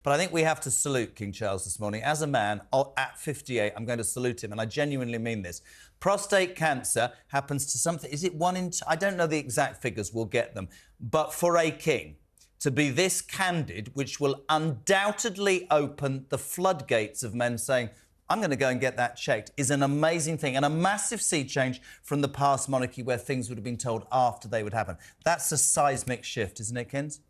But I think we have to salute King Charles this morning. As a man, at 58, I'm going to salute him, and I genuinely mean this. Prostate cancer happens to something... Is it 1 in... I don't know the exact figures. We'll get them. But for a king to be this candid, which will undoubtedly open the floodgates of men saying, I'm going to go and get that checked, is an amazing thing and a massive sea change from the past monarchy where things would have been told after they would happen. That's a seismic shift, isn't it, Kins?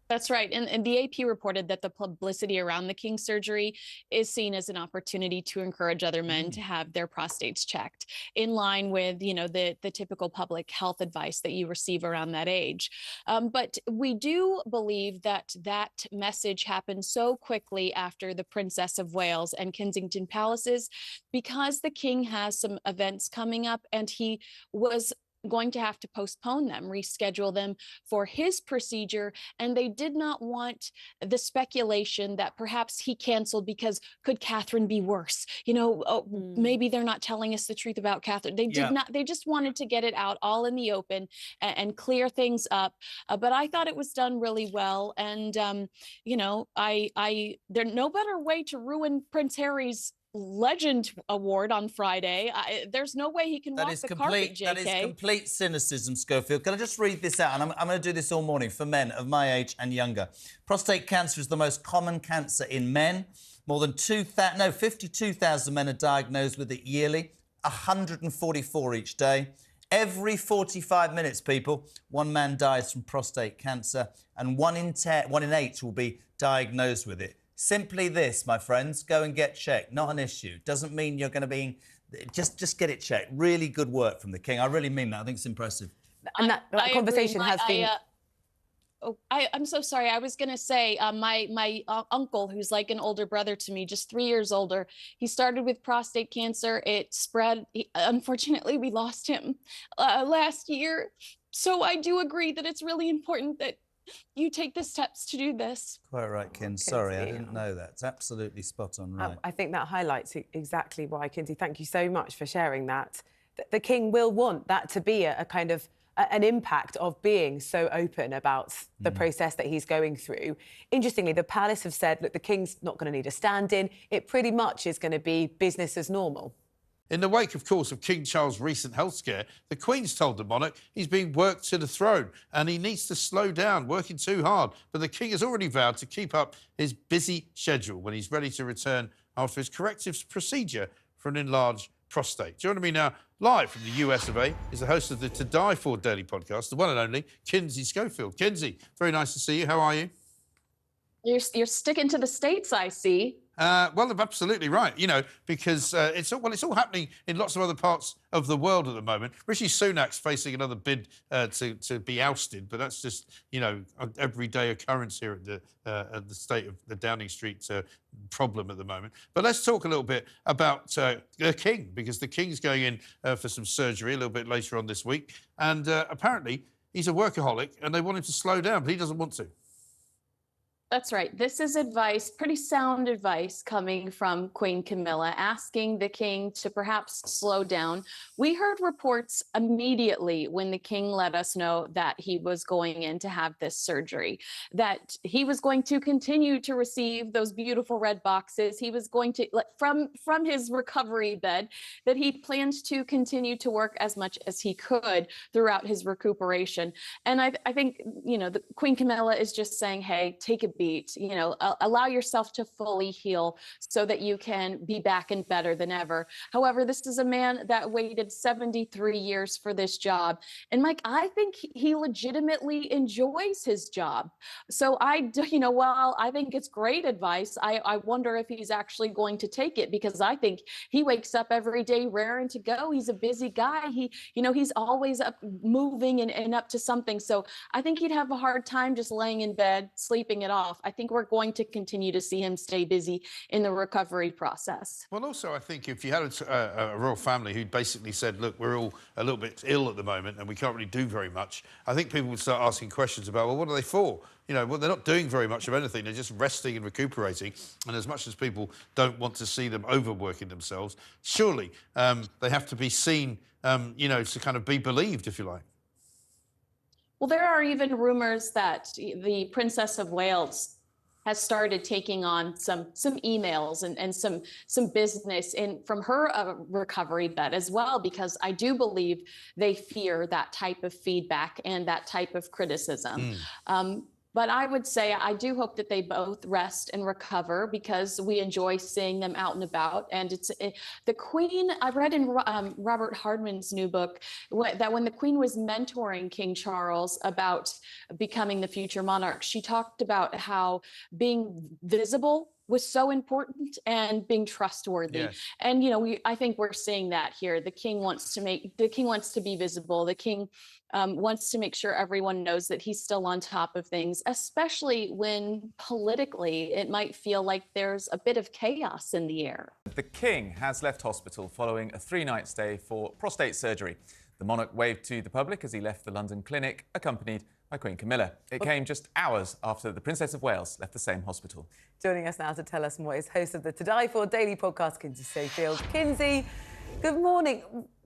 That's right. And the AP reported that the publicity around the King's surgery is seen as an opportunity to encourage other men to have their prostates checked in line with, you know, the typical public health advice that you receive around that age. But we do believe that that message happened so quickly after the Princess of Wales and Kensington Palaces because the King has some events coming up and he was going to have to postpone them, reschedule them for his procedure. And they did not want the speculation that perhaps he canceled because could Catherine be worse? You know, maybe they're not telling us the truth about Catherine. They did not, they just wanted to get it out all in the open and clear things up. But I thought it was done really well. And, you know, there's no better way to ruin Prince Harry's Legend Award on Friday. There's no way he can walk the carpet, JK. That is complete cynicism, Schofield. Can I just read this out? And I'm going to do this all morning for men of my age and younger. Prostate cancer is the most common cancer in men. More than 52,000 men are diagnosed with it yearly, 144 each day. Every 45 minutes, people, one man dies from prostate cancer, and 1 in 8 will be diagnosed with it. Simply this, my friends, go and get checked. Not an issue. Doesn't mean you're going to be... Just get it checked. Really good work from the King. I really mean that. I think it's impressive. And that conversation has been... I'm so sorry. I was going to say my uncle, who's like an older brother to me, just 3 years older, he started with prostate cancer. It spread. Unfortunately, we lost him last year. So I do agree that it's really important that you take the steps to do this. Quite right, Kin. Sorry, I didn't know that. It's absolutely spot on right. I think that highlights exactly why, Kinsey. Thank you so much for sharing that. The King will want that to be a kind of an impact of being so open about the process that he's going through. Interestingly, the palace have said, look, the King's not going to need a stand-in. It pretty much is going to be business as normal. In the wake, of course, of King Charles' recent health scare, the Queen's told the monarch he's being worked to the throne and he needs to slow down, working too hard. But the King has already vowed to keep up his busy schedule when he's ready to return after his corrective procedure for an enlarged prostate. Joining me now, live from the US of A, is the host of the To Die For Daily podcast, the one and only Kinsey Schofield. Kinsey, very nice to see you. How are you? You're sticking to the States, I see. Well, absolutely right, you know, because it's all happening in lots of other parts of the world at the moment. Rishi Sunak's facing another bid to be ousted, but that's just, you know, an everyday occurrence here at the state of the Downing Street problem at the moment. But let's talk a little bit about the King, because the King's going in for some surgery a little bit later on this week. And apparently he's a workaholic and they want him to slow down, but he doesn't want to. That's right. This is advice, pretty sound advice coming from Queen Camilla, asking the King to perhaps slow down. We heard reports immediately when the King let us know that he was going in to have this surgery, that he was going to continue to receive those beautiful red boxes. He was going to, from his recovery bed, that he planned to continue to work as much as he could throughout his recuperation. And I think, you know, the Queen Camilla is just saying, hey, take a beat, you know, allow yourself to fully heal so that you can be back and better than ever. However, this is a man that waited 73 years for this job. And Mike, I think he legitimately enjoys his job. So you know, while I think it's great advice, I wonder if he's actually going to take it, because I think he wakes up every day raring to go. He's a busy guy. You know, he's always up moving and up to something. So I think he'd have a hard time just laying in bed, sleeping it off. I think we're going to continue to see him stay busy in the recovery process. Well, also, I think if you had a royal family who basically said, look, we're all a little bit ill at the moment and we can't really do very much, I think people would start asking questions about, well, what are they for? You know, well, they're not doing very much of anything. They're just resting and recuperating. And as much as people don't want to see them overworking themselves, surely they have to be seen, you know, to kind of be believed, if you like. Well, there are even rumors that the Princess of Wales has started taking on some emails and some business from her recovery bed as well, because I do believe they fear that type of feedback and that type of criticism. But I would say I do hope that they both rest and recover, because we enjoy seeing them out and about. And the Queen, I read in Robert Hardman's new book that when the Queen was mentoring King Charles about becoming the future monarch, she talked about how being visible was so important and being trustworthy. Yes. And I think we're seeing that here. The king wants to be visible. The king wants to make sure everyone knows that he's still on top of things, especially when politically it might feel like there's a bit of chaos in the air. The king has left hospital following a 3-night stay for prostate surgery. The monarch waved to the public as he left the London clinic, accompanied by Queen Camilla. It came just hours after the Princess of Wales left the same hospital. Joining us now to tell us more is host of the To Die For daily podcast, Kinsey Schofield. Kinsey, good morning.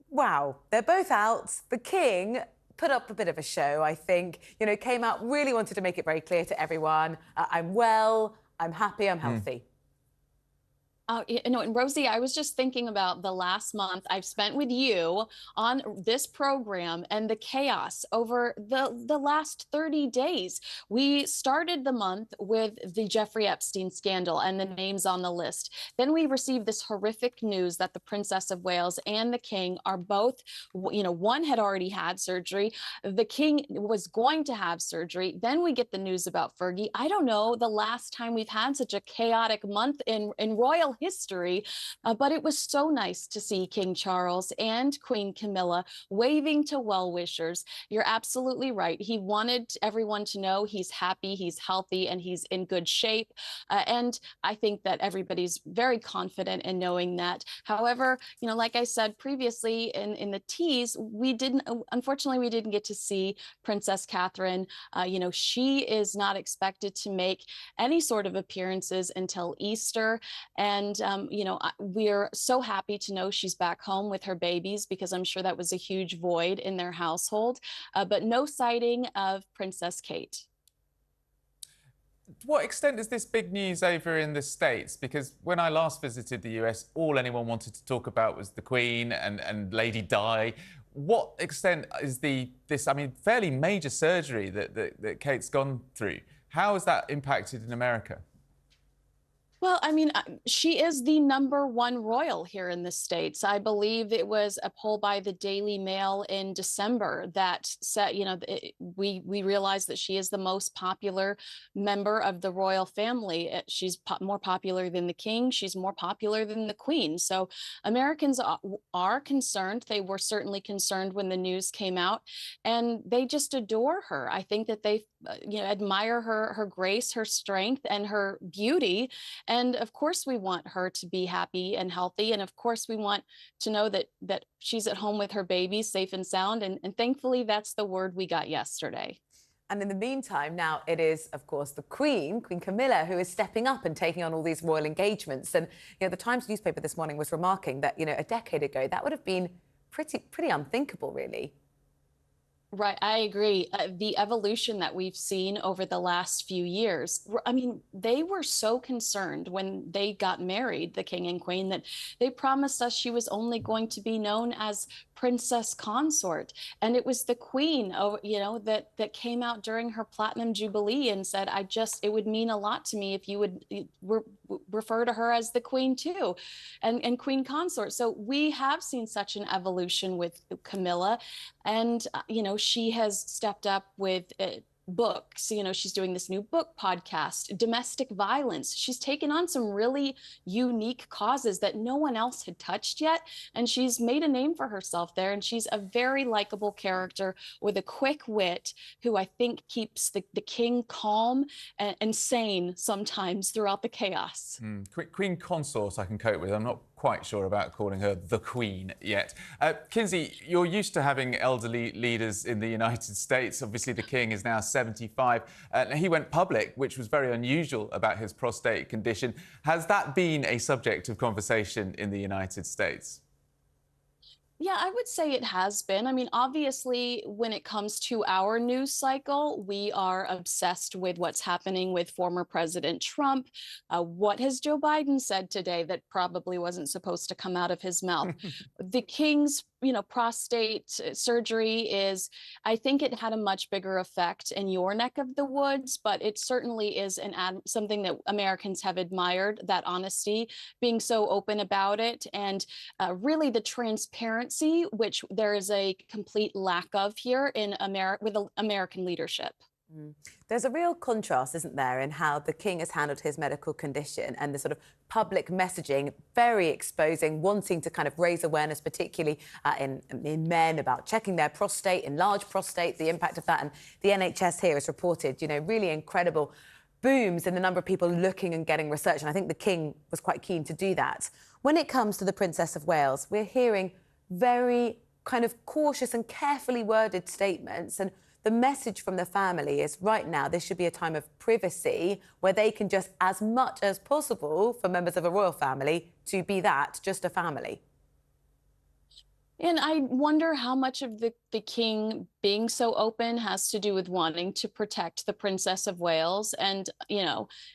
Wow, they're both out. The king put up a bit of a show, I think. Came out, really wanted to make it very clear to everyone. I'm well, I'm happy, I'm healthy. And Rosie, I was just thinking about the last month I've spent with you on this program and the chaos over the last 30 days. We started the month with the Jeffrey Epstein scandal and the names on the list. Then we received this horrific news that the Princess of Wales and the King are both, one had already had surgery. The King was going to have surgery. Then we get the news about Fergie. I don't know the last time we've had such a chaotic month in royal history, but it was so nice to see King Charles and Queen Camilla waving to well-wishers. You're absolutely right. He wanted everyone to know he's happy, he's healthy, and he's in good shape. And I think that everybody's very confident in knowing that. However, like I said previously in the tease, unfortunately, we didn't get to see Princess Catherine. She is not expected to make any sort of appearances until Easter. And, we're so happy to know she's back home with her babies, because I'm sure that was a huge void in their household, but no sighting of Princess Kate. To what extent is this big news over in the States? Because when I last visited the US, all anyone wanted to talk about was the Queen and Lady Di. What extent is this fairly major surgery that Kate's gone through? How has that impacted in America? Well, she is the #1 royal here in the States. I believe it was a poll by the Daily Mail in December that said, we realized that she is the most popular member of the royal family. She's more popular than the king. She's more popular than the queen. So Americans are concerned. They were certainly concerned when the news came out, and they just adore her. I think that they admire her grace, her strength, and her beauty. And of course, we want her to be happy and healthy. And of course, we want to know that she's at home with her baby, safe and sound. And thankfully, that's the word we got yesterday. And in the meantime, now it is, of course, the Queen Camilla, who is stepping up and taking on all these royal engagements. And the Times newspaper this morning was remarking that, a decade ago, that would have been pretty unthinkable, really. Right, I agree. The evolution that we've seen over the last few years, they were so concerned when they got married, the king and queen, that they promised us she was only going to be known as princess consort. And it was the queen, that came out during her platinum jubilee and said, it would mean a lot to me if you would refer to her as the queen too, and queen consort. So we have seen such an evolution with Camilla, and she has stepped up with books. She's doing this new book podcast, domestic violence. She's taken on some really unique causes that no one else had touched yet, and she's made a name for herself there. And she's a very likable character with a quick wit, who I think keeps the king calm and sane sometimes throughout the chaos. Queen consort I can cope with. I'm not quite sure about calling her the Queen yet. Kinsey, you're used to having elderly leaders in the United States. Obviously, the King is now 75. He went public, which was very unusual, about his prostate condition. Has that been a subject of conversation in the United States? Yeah, I would say it has been. I mean, obviously, when it comes to our news cycle, we are obsessed with what's happening with former President Trump. What has Joe Biden said today that probably wasn't supposed to come out of his mouth? The king's, prostate surgery is, I think it had a much bigger effect in your neck of the woods, but it certainly is something that Americans have admired, that honesty, being so open about it, and really the transparency, which there is a complete lack of here in America with American leadership. There's a real contrast, isn't there, in how the king has handled his medical condition and the sort of public messaging, very exposing, wanting to kind of raise awareness, particularly in men, about checking their prostate, enlarged prostate, the impact of that. And the NHS here has reported, really incredible booms in the number of people looking and getting research. And I think the king was quite keen to do that. When it comes to the Princess of Wales, we're hearing very kind of cautious and carefully worded statements. And the message from the family is right now, this should be a time of privacy where they can just, as much as possible for members of a royal family, to be that, just a family. And I wonder how much of the king being so open has to do with wanting to protect the Princess of Wales and,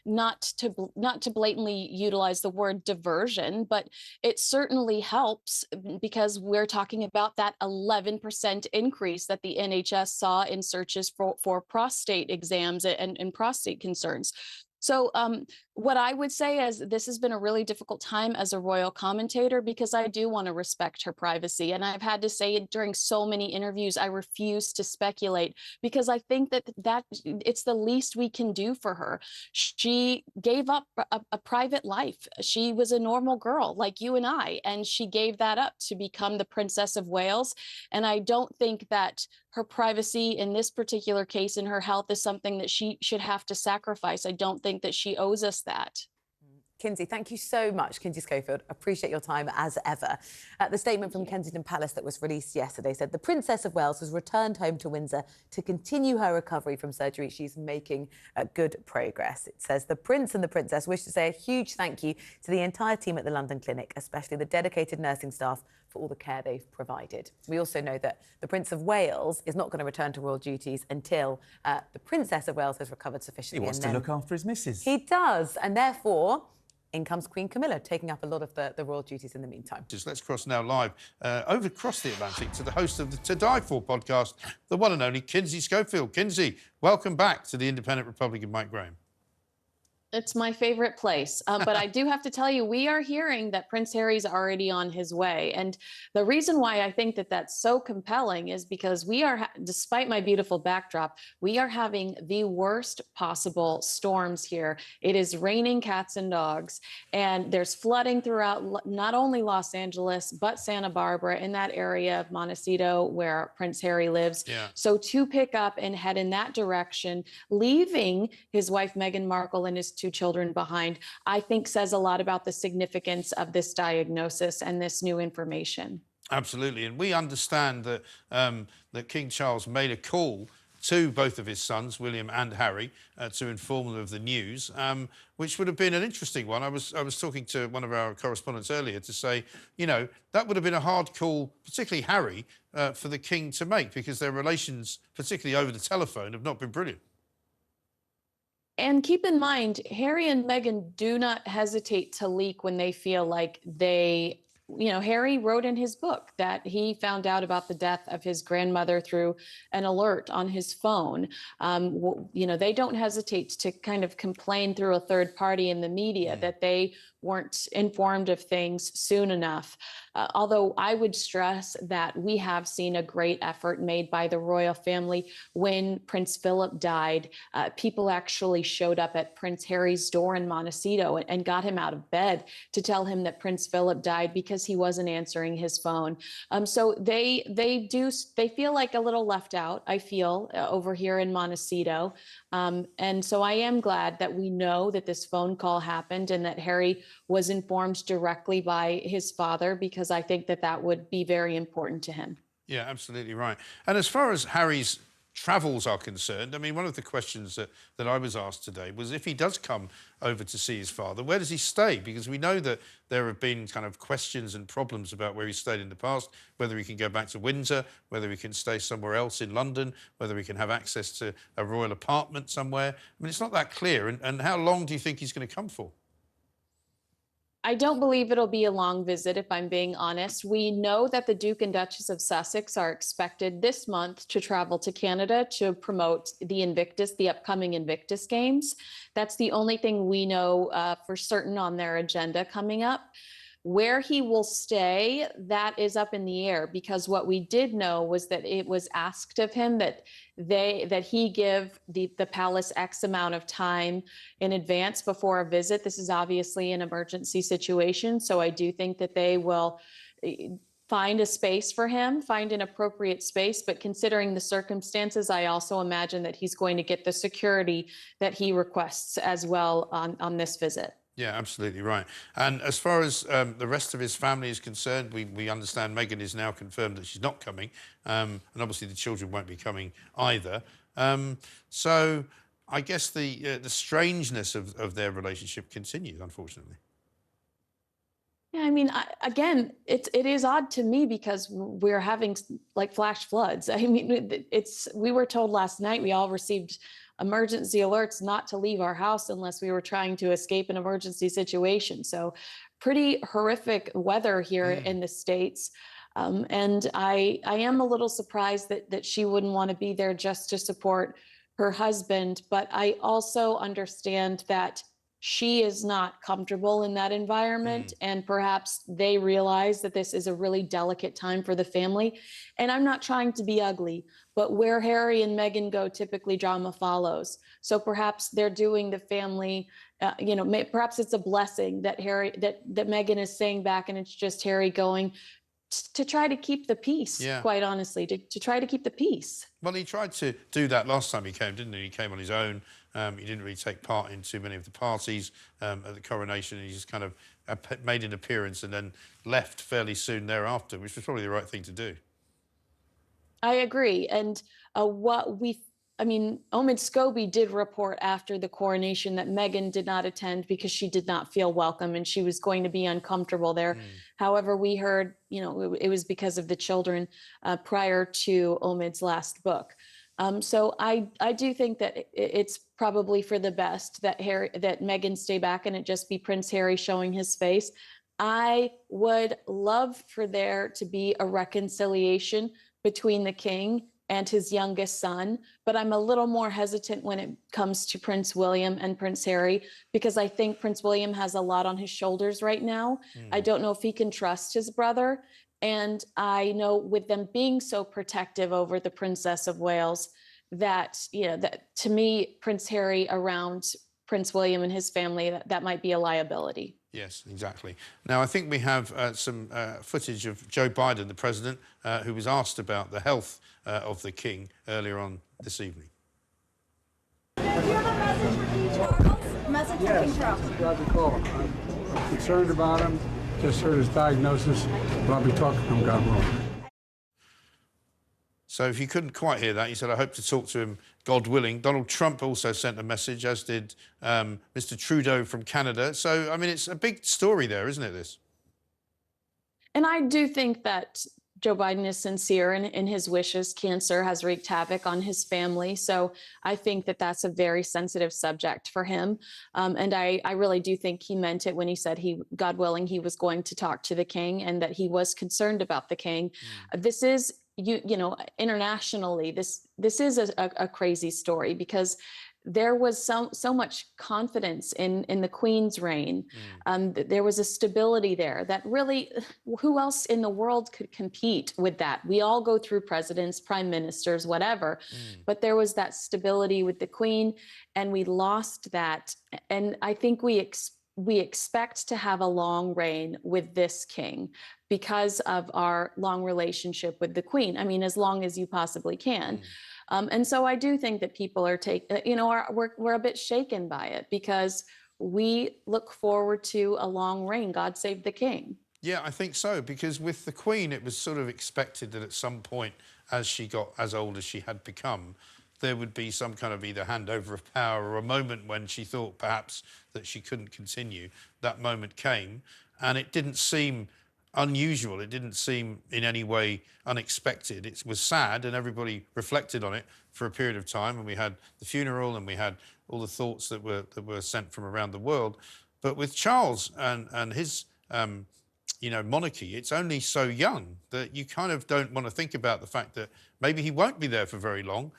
not to blatantly utilize the word diversion, but it certainly helps because we're talking about that 11% increase that the NHS saw in searches for prostate exams and prostate concerns. So what I would say is this has been a really difficult time as a royal commentator because I do want to respect her privacy. And I've had to say it during so many interviews, I refuse to speculate because I think that it's the least we can do for her. She gave up a private life. She was a normal girl like you and I, and she gave that up to become the Princess of Wales. And I don't think that her privacy in this particular case and her health is something that she should have to sacrifice. I don't think that she owes us that. Kinsey, thank you so much, Kinsey Schofield. Appreciate your time as ever. The statement from Kensington Palace that was released yesterday said the Princess of Wales has returned home to Windsor to continue her recovery from surgery. She's making good progress. It says the Prince and the Princess wish to say a huge thank you to the entire team at the London Clinic, especially the dedicated nursing staff for all the care they've provided. We also know that the Prince of Wales is not going to return to royal duties until the Princess of Wales has recovered sufficiently. He wants to look after his missus. He does, and therefore in comes Queen Camilla, taking up a lot of the royal duties in the meantime. Just let's cross now live over across the Atlantic to the host of the To Die For podcast, the one and only Kinsey Schofield. Kinsey, welcome back to the Independent Republican Mike Graham. It's my favorite place. But I do have to tell you, we are hearing that Prince Harry's already on his way. And the reason why I think that that's so compelling is because we are, despite my beautiful backdrop, we are having the worst possible storms here. It is raining cats and dogs, and there's flooding throughout not only Los Angeles, but Santa Barbara, in that area of Montecito where Prince Harry lives. Yeah. So to pick up and head in that direction, leaving his wife, Meghan Markle, and his two children behind, I think says a lot about the significance of this diagnosis and this new information. Absolutely. And we understand that, that King Charles made a call to both of his sons, William and Harry, to inform them of the news, which would have been an interesting one. I was talking to one of our correspondents earlier to say, that would have been a hard call, particularly Harry, for the King to make, because their relations, particularly over the telephone, have not been brilliant. And keep in mind, Harry and Meghan do not hesitate to leak when they feel like Harry wrote in his book that he found out about the death of his grandmother through an alert on his phone. They don't hesitate to kind of complain through a third party in the media that they weren't informed of things soon enough. Although I would stress that we have seen a great effort made by the royal family. When Prince Philip died, people actually showed up at Prince Harry's door in Montecito and got him out of bed to tell him that Prince Philip died because he wasn't answering his phone. So they feel like a little left out, I feel, over here in Montecito. And so I am glad that we know that this phone call happened and that Harry was informed directly by his father, because I think that would be very important to him. Yeah, absolutely right. And as far as Harry's travels are concerned, I mean, one of the questions that I was asked today was if he does come over to see his father, where does he stay? Because we know that there have been kind of questions and problems about where he stayed in the past, whether he can go back to Windsor, whether he can stay somewhere else in London, whether he can have access to a royal apartment somewhere. I mean, it's not that clear. And how long do you think he's going to come for? I don't believe it'll be a long visit, if I'm being honest. We know that the Duke and Duchess of Sussex are expected this month to travel to Canada to promote the Invictus, the upcoming Invictus Games. That's the only thing we know for certain on their agenda coming up. Where he will stay, that is up in the air, because what we did know was that it was asked of him that he give the palace X amount of time in advance before a visit. This is obviously an emergency situation, so I do think that they will find a space for him, find an appropriate space. But considering the circumstances, I also imagine that he's going to get the security that he requests as well on this visit. Yeah, absolutely right. And as far as the rest of his family is concerned, we understand Meghan is now confirmed that she's not coming, and obviously the children won't be coming either. So I guess the strangeness of their relationship continues, unfortunately. Yeah, I mean, again, it is odd to me because we're having like flash floods. I mean, we were told last night, we all received emergency alerts not to leave our house unless we were trying to escape an emergency situation. So pretty horrific weather here in the States. And I am a little surprised that she wouldn't want to be there just to support her husband. But I also understand that she is not comfortable in that environment, and perhaps they realize that this is a really delicate time for the family. And I'm not trying to be ugly, but where Harry and Meghan go, typically drama follows. So perhaps they're doing the family, perhaps it's a blessing that Meghan is saying back, and it's just Harry going to try to keep the peace, quite honestly, to try to keep the peace. Well, he tried to do that last time he came, didn't he? He came on his own. He didn't really take part in too many of the parties at the coronation. He just kind of made an appearance and then left fairly soon thereafter, which was probably the right thing to do. I agree. And Omid Scobie did report after the coronation that Meghan did not attend because she did not feel welcome and she was going to be uncomfortable there. However, we heard, it was because of the children prior to Omid's last book. So I do think that it's probably for the best that Meghan stay back and it just be Prince Harry showing his face. I would love for there to be a reconciliation between the king and his youngest son, but I'm a little more hesitant when it comes to Prince William and Prince Harry, because I think Prince William has a lot on his shoulders right now. I don't know if he can trust his brother. And I know with them being so protective over the Princess of Wales, that to me, Prince Harry around Prince William and his family, that might be a liability. Yes, exactly. Now, I think we have some footage of Joe Biden, the president, who was asked about the health of the king earlier on this evening. Do you have a message for King Charles? A message for King Charles? Glad to call. I'm concerned about him. Just heard his diagnosis, but I'll be talking to him, God willing. So if you couldn't quite hear that, he said, I hope to talk to him, God willing. Donald Trump also sent a message, as did Mr. Trudeau from Canada. So, I mean, it's a big story there, isn't it, this? And I do think that Joe Biden is sincere in his wishes. Cancer has wreaked havoc on his family. So I think that that's a very sensitive subject for him. And I really do think he meant it when he said God willing, he was going to talk to the king and that he was concerned about the king. This is, internationally, this is a crazy story because there was so much confidence in the Queen's reign. There was a stability there that really, who else in the world could compete with that? We all go through presidents, prime ministers, whatever, but there was that stability with the Queen, and we lost that. And I think we expect to have a long reign with this king because of our long relationship with the Queen. I mean, as long as you possibly can. And so I do think that people are we're a bit shaken by it because we look forward to a long reign. God save the king. Yeah, I think so, because with the Queen, it was sort of expected that at some point as she got as old as she had become, there would be some kind of either handover of power or a moment when she thought perhaps that she couldn't continue. That moment came, and it didn't seem unusual. It didn't seem in any way unexpected. It was sad, and everybody reflected on it for a period of time, and we had the funeral and we had all the thoughts that were sent from around the world. But with Charles and his monarchy, it's only so young that you kind of don't want to think about the fact that maybe he won't be there for very long.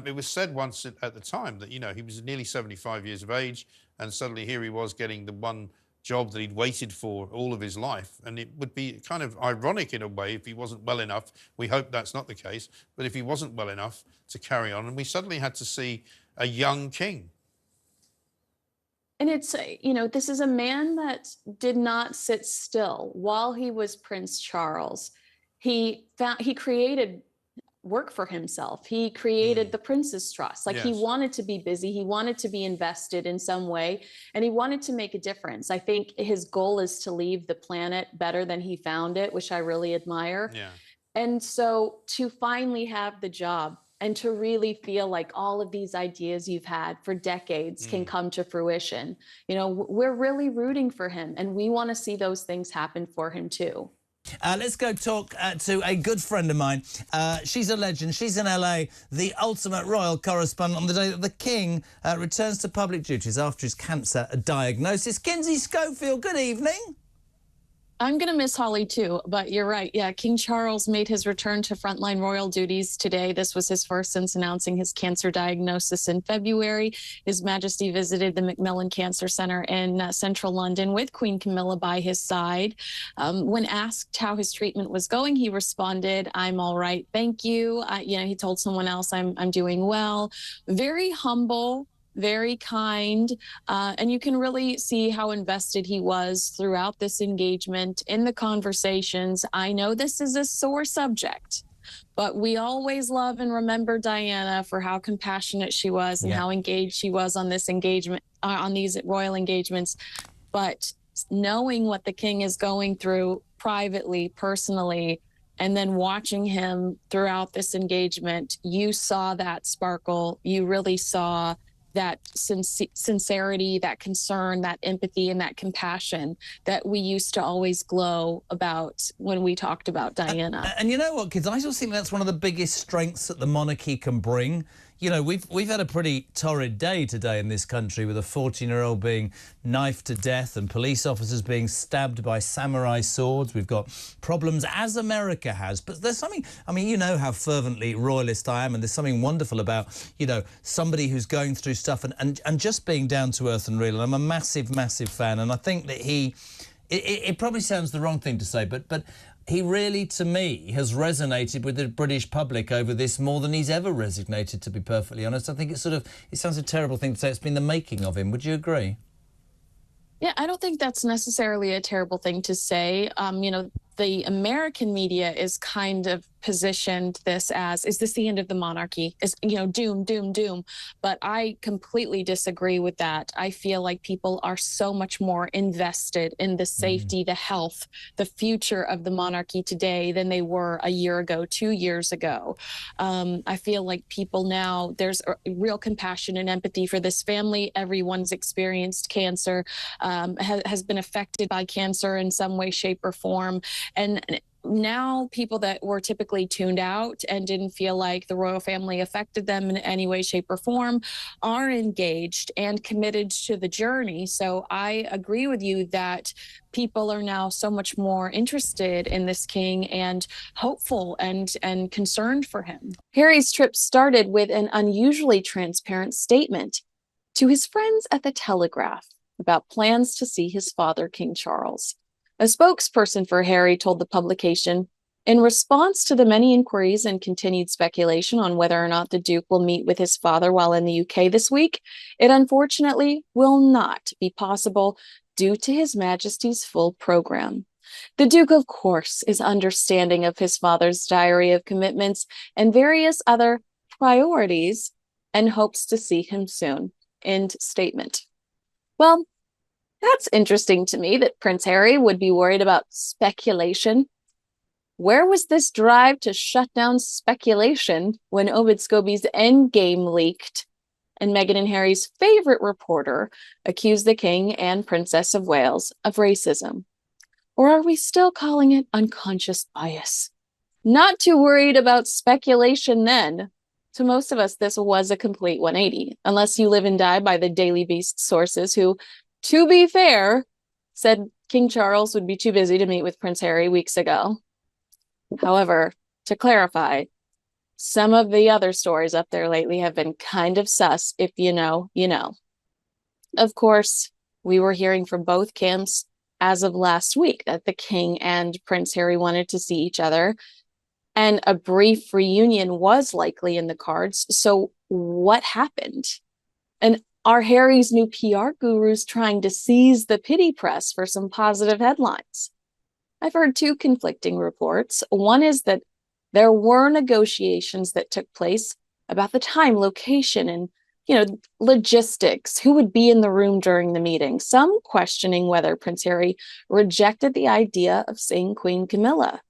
It was said once at the time that, he was nearly 75 years of age, and suddenly here he was getting the one job that he'd waited for all of his life. And it would be kind of ironic in a way if he wasn't well enough. We hope that's not the case, but if he wasn't well enough to carry on, and we suddenly had to see a young king. And it's, this is a man that did not sit still while he was Prince Charles. He created work for himself. He created the Prince's Trust. Like, Yes. he wanted to be busy. He wanted to be invested in some way, and he wanted to make a difference. I think his goal is to leave the planet better than he found it, which I really admire. Yeah. And so to finally have the job and to really feel like all of these ideas you've had for decades can come to fruition, we're really rooting for him, and we want to see those things happen for him too. Let's go talk to a good friend of mine. She's a legend. She's in LA, the ultimate royal correspondent on the day that the King returns to public duties after his cancer diagnosis. Kinsey Schofield, good evening. I'm going to miss Holly too, but you're right. Yeah, King Charles made his return to frontline royal duties today. This was his first since announcing his cancer diagnosis in February. His Majesty visited the Macmillan Cancer Center in central London with Queen Camilla by his side. When asked how his treatment was going, he responded, "I'm all right, thank you." He told someone else, I'm doing well. Very humble, very kind, and you can really see how invested he was throughout this engagement in the conversations. I know this is a sore subject, but we always love and remember Diana for how compassionate she was and how engaged she was on this engagement, on these royal engagements. But knowing what the King is going through privately, personally, and then watching him throughout this engagement, you saw that sparkle. You really saw that sincerity, that concern, that empathy, and that compassion that we used to always glow about when we talked about Diana. And you know what, kids? I just think that's one of the biggest strengths that the monarchy can bring. We've had a pretty torrid day today in this country, with a 14-year-old being knifed to death and police officers being stabbed by samurai swords. We've got problems, as America has. But there's something, you know how fervently royalist I am, and there's something wonderful about, somebody who's going through stuff and just being down to earth and real. And I'm a massive, massive fan. And I think that it probably sounds the wrong thing to say, but he really, to me, has resonated with the British public over this more than he's ever resonated, to be perfectly honest. I think it sounds a terrible thing to say. It's been the making of him. Would you agree? Yeah, I don't think that's necessarily a terrible thing to say. The American media is kind of positioned this as, is this the end of the monarchy? Is, doom, doom, doom. But I completely disagree with that. I feel like people are so much more invested in the safety, the health, the future of the monarchy today than they were a year ago, 2 years ago. I feel like people now, there's a real compassion and empathy for this family. Everyone's experienced cancer, has been affected by cancer in some way, shape, or form. And now people that were typically tuned out and didn't feel like the royal family affected them in any way, shape, or form are engaged and committed to the journey. So I agree with you that people are now so much more interested in this king and hopeful and concerned for him. Harry's trip started with an unusually transparent statement to his friends at the Telegraph about plans to see his father, King Charles. A spokesperson for Harry told the publication, in response to the many inquiries and continued speculation on whether or not the Duke will meet with his father while in the UK this week, it unfortunately will not be possible due to His Majesty's full program. The Duke, of course, is understanding of his father's diary of commitments and various other priorities and hopes to see him soon. End statement. Well, that's interesting to me that Prince Harry would be worried about speculation. Where was this drive to shut down speculation when Omid Scobie's endgame leaked and Meghan and Harry's favorite reporter accused the King and Princess of Wales of racism? Or are we still calling it unconscious bias? Not too worried about speculation then. To most of us, this was a complete 180, unless you live and die by the Daily Beast sources who, to be fair, said King Charles would be too busy to meet with Prince Harry weeks ago. However, to clarify, some of the other stories up there lately have been kind of sus. If you know, you know. Of course, we were hearing from both camps as of last week that the King and Prince Harry wanted to see each other, and a brief reunion was likely in the cards. So what happened? And are Harry's new PR gurus trying to seize the pity press for some positive headlines? I've heard two conflicting reports. One is that there were negotiations that took place about the time, location, and logistics, who would be in the room during the meeting. Some questioning whether Prince Harry rejected the idea of seeing Queen Camilla.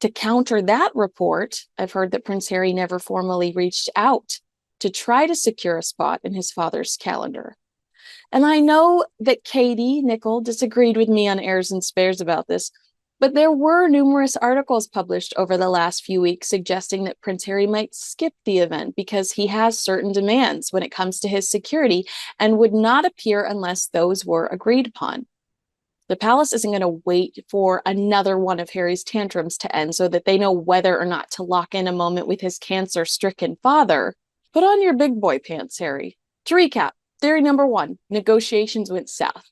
To counter that report, I've heard that Prince Harry never formally reached out to try to secure a spot in his father's calendar. And I know that Katie Nichol disagreed with me on Airs and Spares about this, but there were numerous articles published over the last few weeks suggesting that Prince Harry might skip the event because he has certain demands when it comes to his security and would not appear unless those were agreed upon. The palace isn't going to wait for another one of Harry's tantrums to end so that they know whether or not to lock in a moment with his cancer-stricken father. Put on your big boy pants, Harry. To recap, theory number 1, negotiations went south.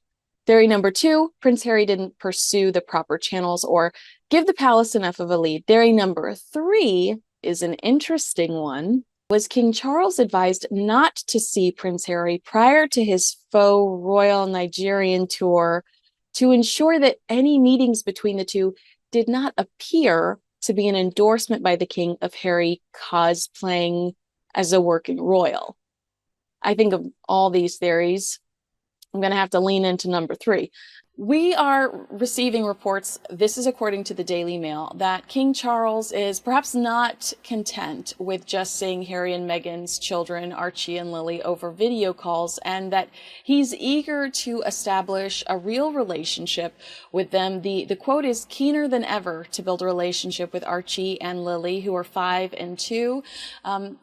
Theory number 2, Prince Harry didn't pursue the proper channels or give the palace enough of a lead. Theory number 3 is an interesting one. Was King Charles advised not to see Prince Harry prior to his faux royal Nigerian tour to ensure that any meetings between the two did not appear to be an endorsement by the King of Harry cosplaying as a working royal? I think of all these theories, I'm going to have to lean into number 3. We are receiving reports, this is according to the Daily Mail, that King Charles is perhaps not content with just seeing Harry and Meghan's children, Archie and Lily, over video calls, and that he's eager to establish a real relationship with them. The quote is, keener than ever to build a relationship with Archie and Lily, who are 5 and 2.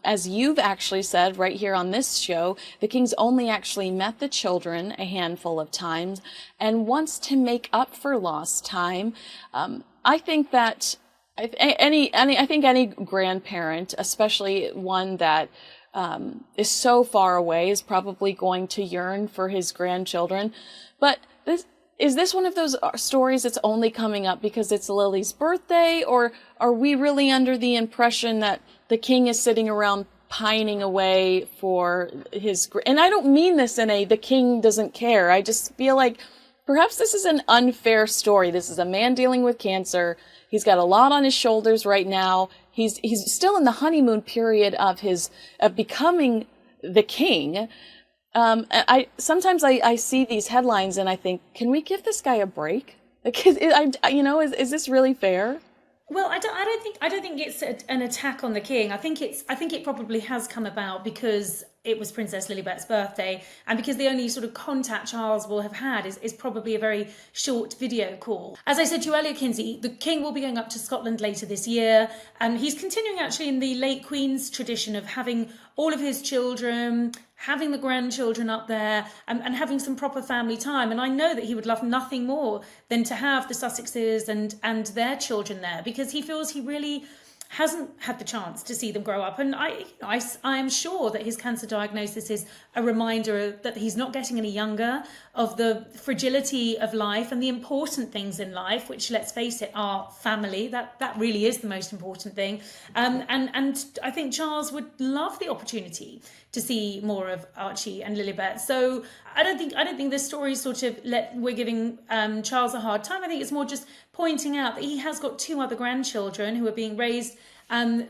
As you've actually said right here on this show, the King's only actually met the children a handful of times and wants to make up for lost time. I think that any grandparent, especially one that is so far away, is probably going to yearn for his grandchildren. But is this one of those stories that's only coming up because it's Lily's birthday, or are we really under the impression that the King is sitting around pining away for his? And I don't mean this in the King doesn't care. I just feel like perhaps this is an unfair story. This is a man dealing with cancer. He's got a lot on his shoulders right now. He's still in the honeymoon period of becoming the king. Sometimes I see these headlines and I think, can we give this guy a break? Like, is this really fair? Well, I don't think it's an attack on the King. I think it probably has come about because it was Princess Lilibet's birthday, and because the only sort of contact Charles will have had is probably a very short video call. As I said to you earlier, Kinsey, the King will be going up to Scotland later this year, and he's continuing actually in the late Queen's tradition of having all of his children, having the grandchildren up there, and having some proper family time. And I know that he would love nothing more than to have the Sussexes and their children there, because he feels he really hasn't had the chance to see them grow up. And I am sure that his cancer diagnosis is a reminder that he's not getting any younger, of the fragility of life and the important things in life, which, let's face it, are family. That really is the most important thing. And I think Charles would love the opportunity to see more of Archie and Lilibet. So I don't think this story is sort of we're giving Charles a hard time. I think it's more just pointing out that he has got 2 other grandchildren who are being raised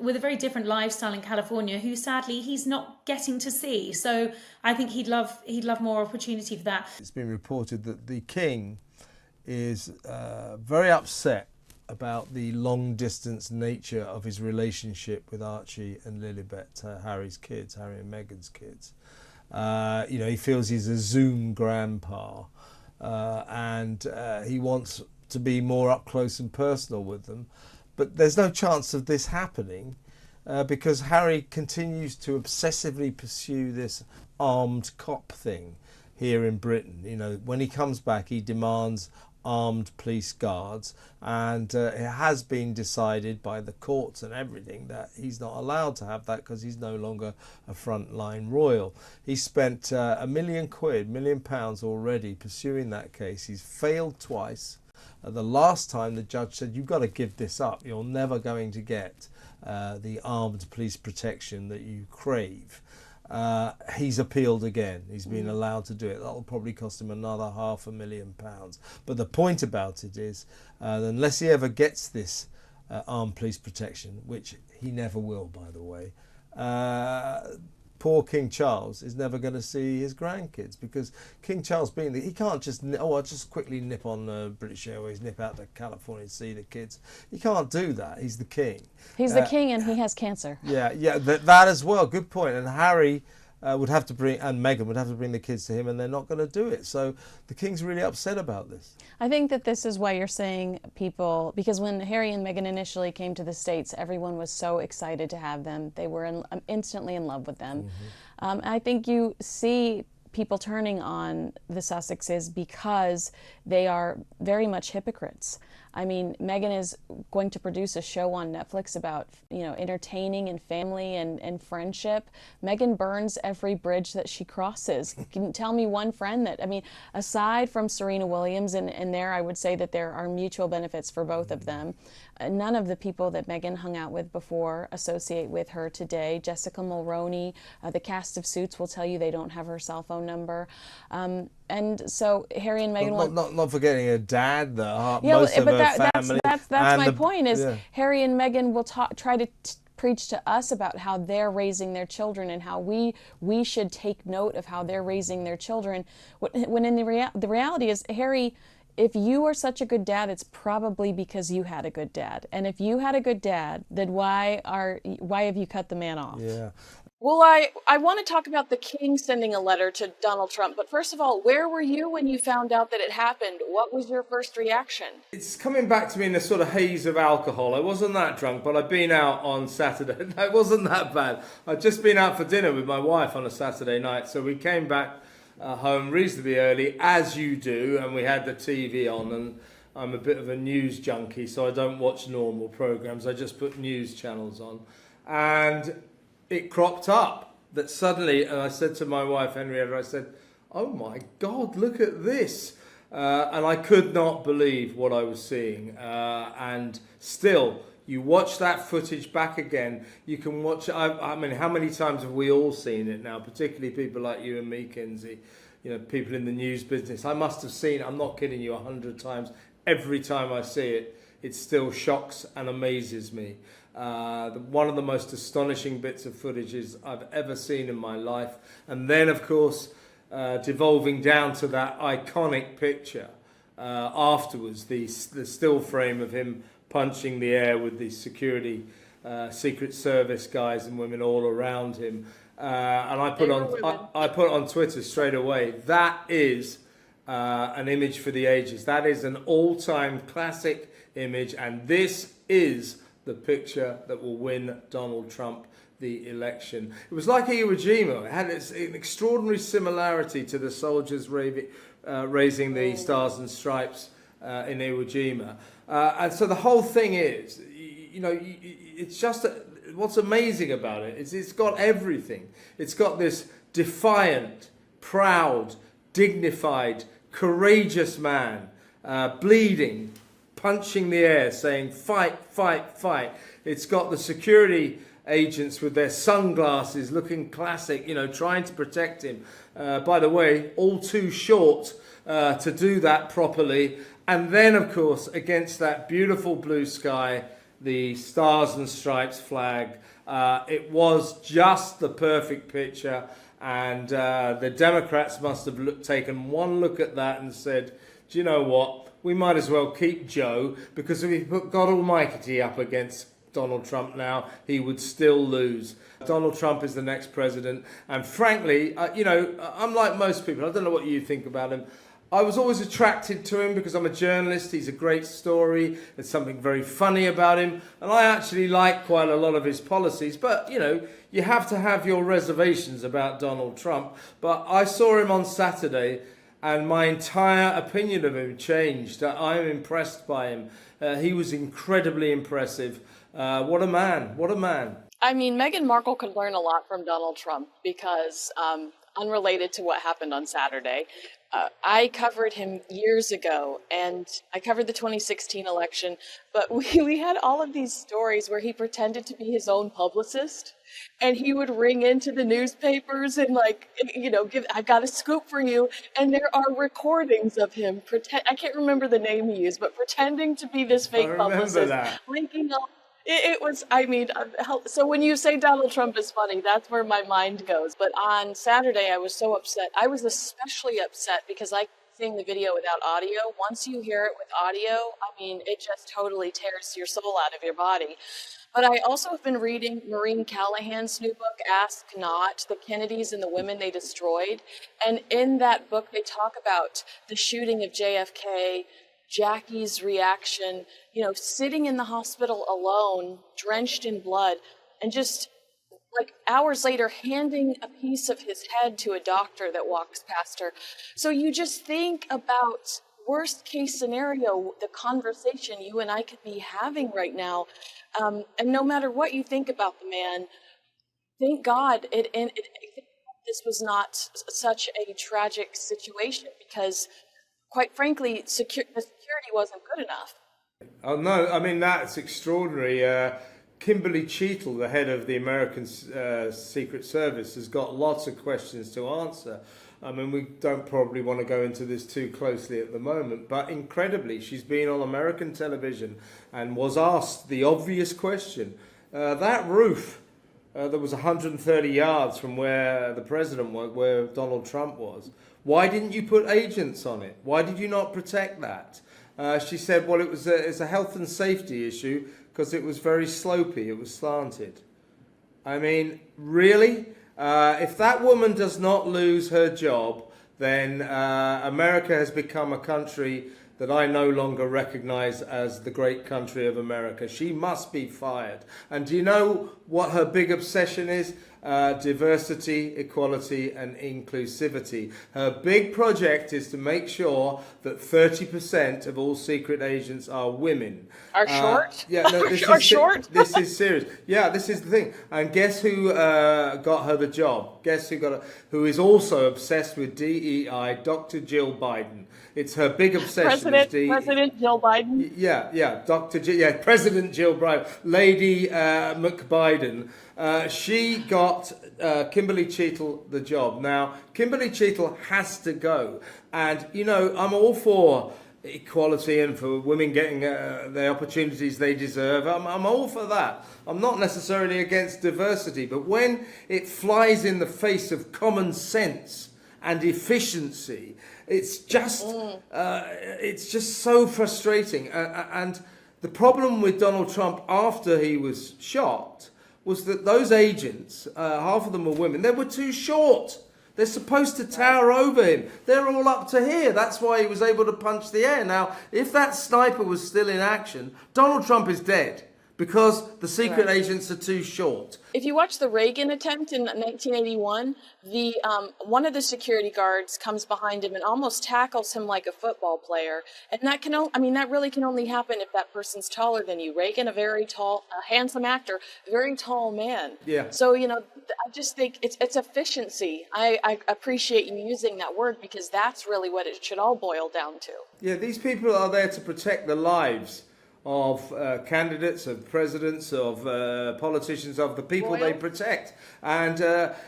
with a very different lifestyle in California, who sadly he's not getting to see. So I think he'd love more opportunity for that. It's been reported that the King is very upset about the long-distance nature of his relationship with Archie and Lilibet, Harry's kids, Harry and Meghan's kids. You know, he feels he's a Zoom grandpa, and he wants to be more up close and personal with them. But there's no chance of this happening because Harry continues to obsessively pursue this armed cop thing here in Britain. You know, when he comes back, he demands armed police guards, and it has been decided by the courts and everything that he's not allowed to have that because he's no longer a frontline royal. He spent £1 million, £1 million already pursuing that case. He's failed twice. The last time the judge said, you've got to give this up, you're never going to get the armed police protection that you crave. He's appealed again. He's been allowed to do it. That'll probably cost him another £500,000. But the point about it is, unless he ever gets this armed police protection, which he never will, by the way, poor King Charles is never going to see his grandkids, because King Charles being he can't just, I'll just quickly nip on British Airways, nip out to California to see the kids. He can't do that. He's the king. He's the king and he has cancer. Yeah, that as well. Good point. And Harry would have to bring, and Meghan would have to bring the kids to him, and they're not going to do it. So the king's really upset about this. I think that this is why you're saying people, because when Harry and Meghan initially came to the States, everyone was so excited to have them. They were instantly in love with them. I think you see people turning on the Sussexes because they are very much hypocrites. I mean, Meghan is going to produce a show on Netflix about, you know, entertaining and family and friendship. Meghan burns every bridge that she crosses. Can you tell me one friend that, I mean, aside from Serena Williams, and there I would say that there are mutual benefits for both of them. None of the people that Meghan hung out with before associate with her today. Jessica Mulroney, the cast of Suits will tell you they don't have her cell phone number. And so Harry and Meghan... Not forgetting her dad, though. Yeah, most of but her family. that's my point, is Harry and Meghan will try to preach to us about how they're raising their children and how we should take note of how they're raising their children. When in the reality is, Harry, if you are such a good dad, it's probably because you had a good dad. And if you had a good dad, then why have you cut the man off? Yeah. Well, I want to talk about the king sending a letter to Donald Trump. But first of all, where were you when you found out that it happened? What was your first reaction? It's coming back to me in a sort of haze of alcohol. I wasn't that drunk, but I'd been out on Saturday. No, it wasn't that bad. I'd just been out for dinner with my wife on a Saturday night. So we came back home reasonably early, as you do, and we had the TV on. And I'm a bit of a news junkie, so I don't watch normal programs. I just put news channels on. And it cropped up that suddenly, and I said to my wife, Henrietta, I said, oh my God, look at this. And I could not believe what I was seeing. And still, you watch that footage back again, you can watch it. I mean, how many times have we all seen it now, particularly people like you and me, Kinsey, you know, people in the news business. I must have seen, I'm not kidding you, 100 times. Every time I see it, it still shocks and amazes me. One of the most astonishing bits of footage I've ever seen in my life. And then, of course, devolving down to that iconic picture afterwards, the still frame of him punching the air with the security, Secret Service guys and women all around him. And I put on Twitter straight away, that is an image for the ages. That is an all-time classic image, and this is the picture that will win Donald Trump the election. It was like Iwo Jima. It had an extraordinary similarity to the soldiers raising the stars and stripes in Iwo Jima. And so the whole thing is, you know, it's just, what's amazing about it is it's got everything. It's got this defiant, proud, dignified, courageous man, bleeding, punching the air, saying, fight, fight, fight. It's got the security agents with their sunglasses looking classic, you know, trying to protect him. By the way, all too short to do that properly. And then, of course, against that beautiful blue sky, the Stars and Stripes flag. It was just the perfect picture. And the Democrats must have taken one look at that and said, do you know what? we might as well keep Joe, because if we put God Almighty up against Donald Trump now, he would still lose. Donald Trump is the next president. And frankly, I'm like most people. I don't know what you think about him. I was always attracted to him because I'm a journalist. He's a great story. There's something very funny about him. And I actually like quite a lot of his policies. But, you have to have your reservations about Donald Trump. But I saw him on Saturday and my entire opinion of him changed. I am impressed by him. He was incredibly impressive. What a man. What a man. I mean, Meghan Markle could learn a lot from Donald Trump because, unrelated to what happened on Saturday, I covered him years ago, and I covered the 2016 election, but we had all of these stories where he pretended to be his own publicist, and he would ring into the newspapers and I've got a scoop for you, and there are recordings of him, I can't remember the name he used, but pretending to be this fake publicist, linking up. So when you say Donald Trump is funny, that's where my mind goes. But on Saturday, I was so upset. I was especially upset because I seeing the video without audio. Once you hear it with audio, it just totally tears your soul out of your body. But I also have been reading Maureen Callahan's new book, Ask Not, The Kennedys and the Women They Destroyed. And in that book, they talk about the shooting of JFK, Jackie's reaction, sitting in the hospital alone, drenched in blood, and just hours later handing a piece of his head to a doctor that walks past her. So you just think about worst case scenario, the conversation you and I could be having right now. And no matter what you think about the man, thank God this was not such a tragic situation, because quite frankly, the security wasn't good enough. Oh, no, that's extraordinary. Kimberly Cheetle, the head of the American Secret Service, has got lots of questions to answer. We don't probably want to go into this too closely at the moment, but incredibly, she's been on American television and was asked the obvious question. That roof that was 130 yards from where the president was, where Donald Trump was, why didn't you put agents on it? Why did you not protect that? She said, well, it's a health and safety issue because it was very slopey, it was slanted. Really? If that woman does not lose her job, then America has become a country that I no longer recognize as the great country of America. She must be fired. And do you know what her big obsession is? Diversity, equality, and inclusivity. Her big project is to make sure that 30% of all secret agents are women. Are short? Yeah, no, this is serious. Yeah, this is the thing. And guess who got her the job? Guess who is also obsessed with DEI? Dr. Jill Biden. It's her big obsession. President Jill Biden. Yeah, President Jill Biden, Lady McBiden. She got Kimberly Cheetle the job. Now, Kimberly Cheetle has to go. And, I'm all for equality and for women getting the opportunities they deserve. I'm all for that. I'm not necessarily against diversity, but when it flies in the face of common sense and efficiency, it's just so frustrating. And the problem with Donald Trump after he was shot was that those agents, half of them were women, they were too short. They're supposed to tower over him. They're all up to here. That's why he was able to punch the air. Now, if that sniper was still in action, Donald Trump is dead because the secret agents are too short. If you watch the Reagan attempt in 1981, one of the security guards comes behind him and almost tackles him like a football player. And that really can only happen if that person's taller than you. Reagan, a very tall, handsome actor, very tall man. Yeah. So, I just think it's efficiency. I appreciate you using that word because that's really what it should all boil down to. Yeah, these people are there to protect the lives of candidates, of presidents, of politicians, of the people they protect. And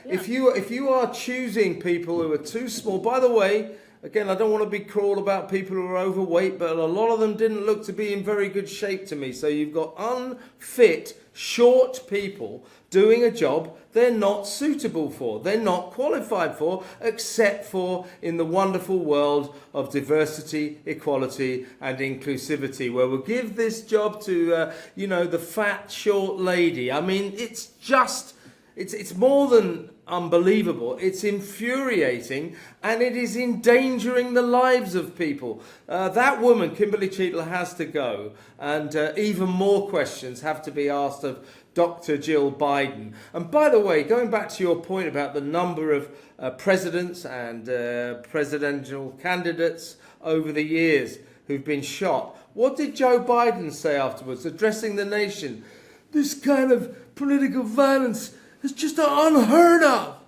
if you are choosing people who are too small, by the way, Again, I don't want to be cruel about people who are overweight, but a lot of them didn't look to be in very good shape to me. So you've got unfit, short people doing a job they're not suitable for, they're not qualified for, except for in the wonderful world of diversity, equality and inclusivity, where we'll give this job to, the fat, short lady. I mean, it's more than unbelievable. It's infuriating, and it is endangering the lives of people. That woman, Kimberly Cheadle, has to go, and even more questions have to be asked of Dr. Jill Biden. And by the way, going back to your point about the number of presidents and presidential candidates over the years who've been shot, what did Joe Biden say afterwards, addressing the nation? This kind of political violence is just unheard of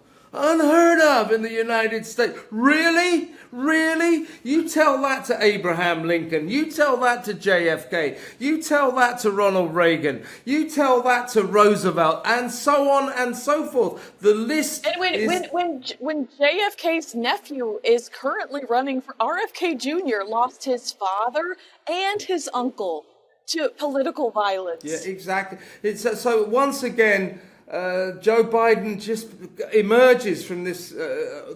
in the United States. Really? Really? You tell that to Abraham Lincoln. You tell that to JFK. You tell that to Ronald Reagan. You tell that to Roosevelt, and so on and so forth. The list and when JFK's nephew is currently running for RFK Jr. lost his father and his uncle to political violence. Yeah, exactly. So once again, Joe Biden just emerges from this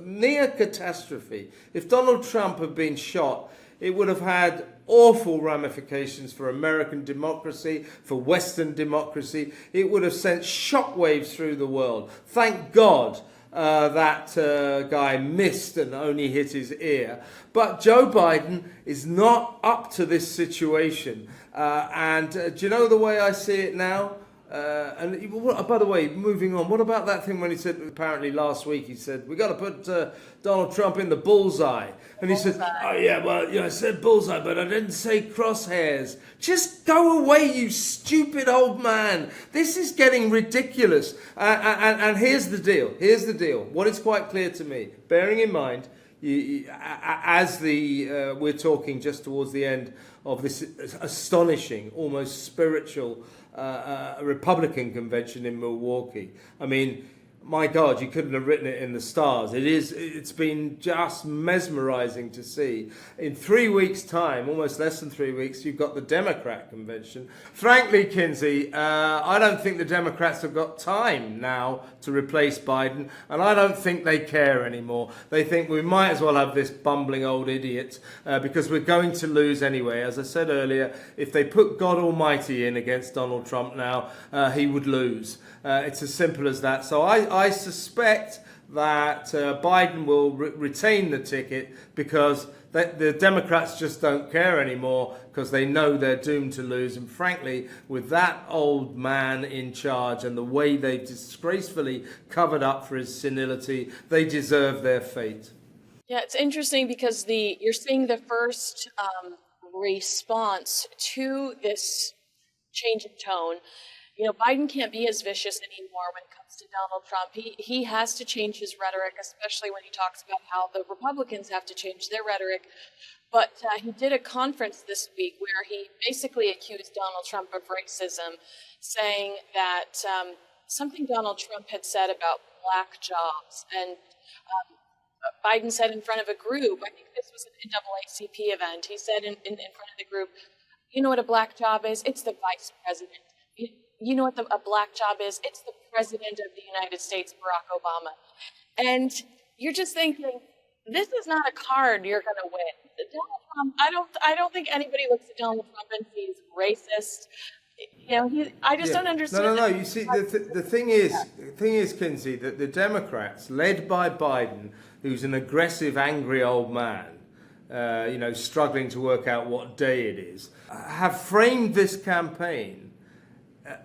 near catastrophe. If Donald Trump had been shot, it would have had awful ramifications for American democracy, for Western democracy. It would have sent shockwaves through the world. Thank God that guy missed and only hit his ear. But Joe Biden is not up to this situation. Do you know the way I see it now? By the way, moving on, what about that thing when he said, apparently last week, he said, we got to put Donald Trump in the bullseye. And he said, oh yeah, well, I said bullseye, but I didn't say crosshairs. Just go away, you stupid old man. This is getting ridiculous. And here's the deal. What is quite clear to me, bearing in mind, we're talking just towards the end of this astonishing, almost spiritual Republican convention in Milwaukee. I mean, my God, you couldn't have written it in the stars. It's been just mesmerizing to see. In 3 weeks' time, almost less than 3 weeks, you've got the Democrat convention. Frankly, Kinsey, I don't think the Democrats have got time now to replace Biden, and I don't think they care anymore. They think we might as well have this bumbling old idiot because we're going to lose anyway. As I said earlier, if they put God Almighty in against Donald Trump now, he would lose. It's as simple as that. So I suspect that Biden will retain the ticket because the Democrats just don't care anymore because they know they're doomed to lose. And frankly, with that old man in charge and the way they've disgracefully covered up for his senility, they deserve their fate. Yeah, it's interesting because you're seeing the first response to this change in tone. Biden can't be as vicious anymore when it comes to Donald Trump. He has to change his rhetoric, especially when he talks about how the Republicans have to change their rhetoric. But he did a conference this week where he basically accused Donald Trump of racism, saying that something Donald Trump had said about black jobs. And Biden said in front of a group, I think this was an NAACP event, he said in front of the group, you know what a black job is? It's the vice president. You know what a black job is? It's the president of the United States, Barack Obama. And you're just thinking, this is not a card you're going to win. Donald Trump, I don't think anybody looks at Donald Trump and sees racist. I just don't understand. No. You see, the thing is, Kinsey, that the Democrats, led by Biden, who's an aggressive, angry old man, struggling to work out what day it is, have framed this campaign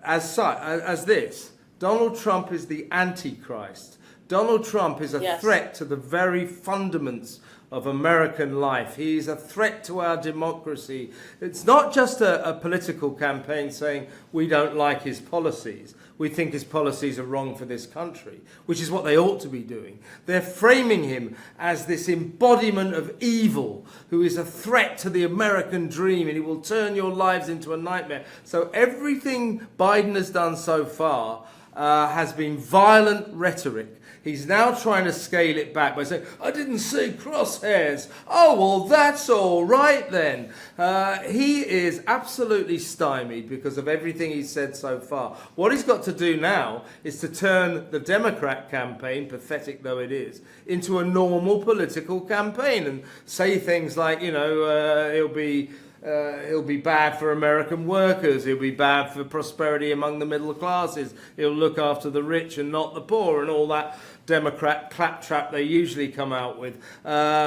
as this. Donald Trump is the Antichrist. Donald Trump is a threat to the very fundaments of American life. He is a threat to our democracy. It's not just a political campaign saying we don't like his policies. We think his policies are wrong for this country, which is what they ought to be doing. They're framing him as this embodiment of evil who is a threat to the American dream, and he will turn your lives into a nightmare. So everything Biden has done so far has been violent rhetoric. He's now trying to scale it back by saying, I didn't say crosshairs. Oh, well, that's all right then. He is absolutely stymied because of everything he's said so far. What he's got to do now is to turn the Democrat campaign, pathetic though it is, into a normal political campaign and say things like, he'll be bad for American workers. He'll be bad for prosperity among the middle classes. He'll look after the rich and not the poor, and all that Democrat claptrap they usually come out with,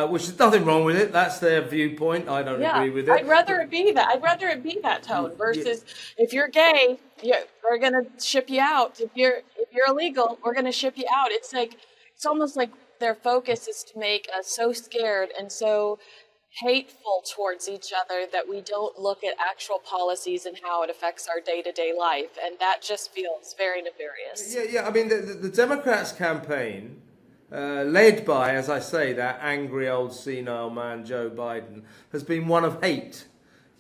which is nothing wrong with it. That's their viewpoint. I don't agree with it. I'd rather it be that. I'd rather it be that tone versus if you're gay, we're gonna ship you out. If you're illegal, we're gonna ship you out. It's almost like their focus is to make us so scared and so hateful towards each other that we don't look at actual policies and how it affects our day-to-day life, and that just feels very nefarious. Yeah. I mean, the Democrats' campaign, led by, as I say, that angry old senile man Joe Biden, has been one of hate.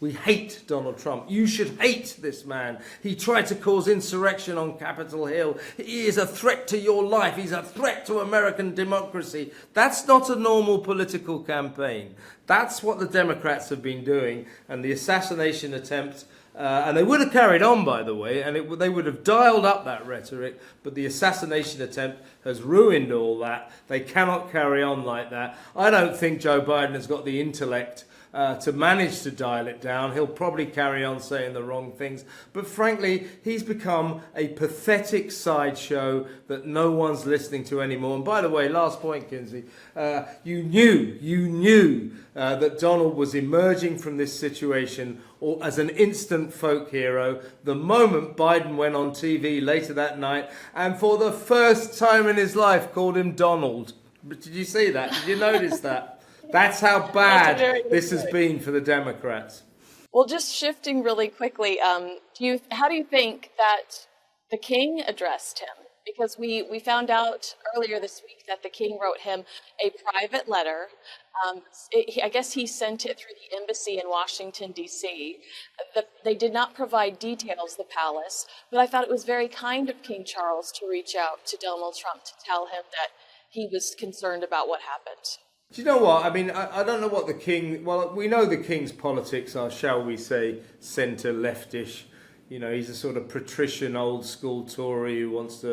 We hate Donald Trump. You should hate this man. He tried to cause insurrection on Capitol Hill. He is a threat to your life. He's a threat to American democracy. That's not a normal political campaign. That's what the Democrats have been doing. And the assassination attempt, and they would have carried on, by the way, and they would have dialed up that rhetoric, but the assassination attempt has ruined all that. They cannot carry on like that. I don't think Joe Biden has got the intellect to manage to dial it down. He'll probably carry on saying the wrong things. But frankly, he's become a pathetic sideshow that no one's listening to anymore. And by the way, last point, Kinsey, you knew that Donald was emerging from this situation as an instant folk hero the moment Biden went on TV later that night and for the first time in his life called him Donald. But did you see that? Did you notice that? That's how bad this has been for the Democrats. Well, just shifting really quickly, how do you think that the king addressed him? Because we found out earlier this week that the king wrote him a private letter. I guess he sent it through the embassy in Washington, D.C. They did not provide details, the palace, but I thought it was very kind of King Charles to reach out to Donald Trump to tell him that he was concerned about what happened. Do you know what? I mean, I don't know what the king... Well, we know the king's politics are, shall we say, centre-leftish. He's a sort of patrician, old-school Tory who wants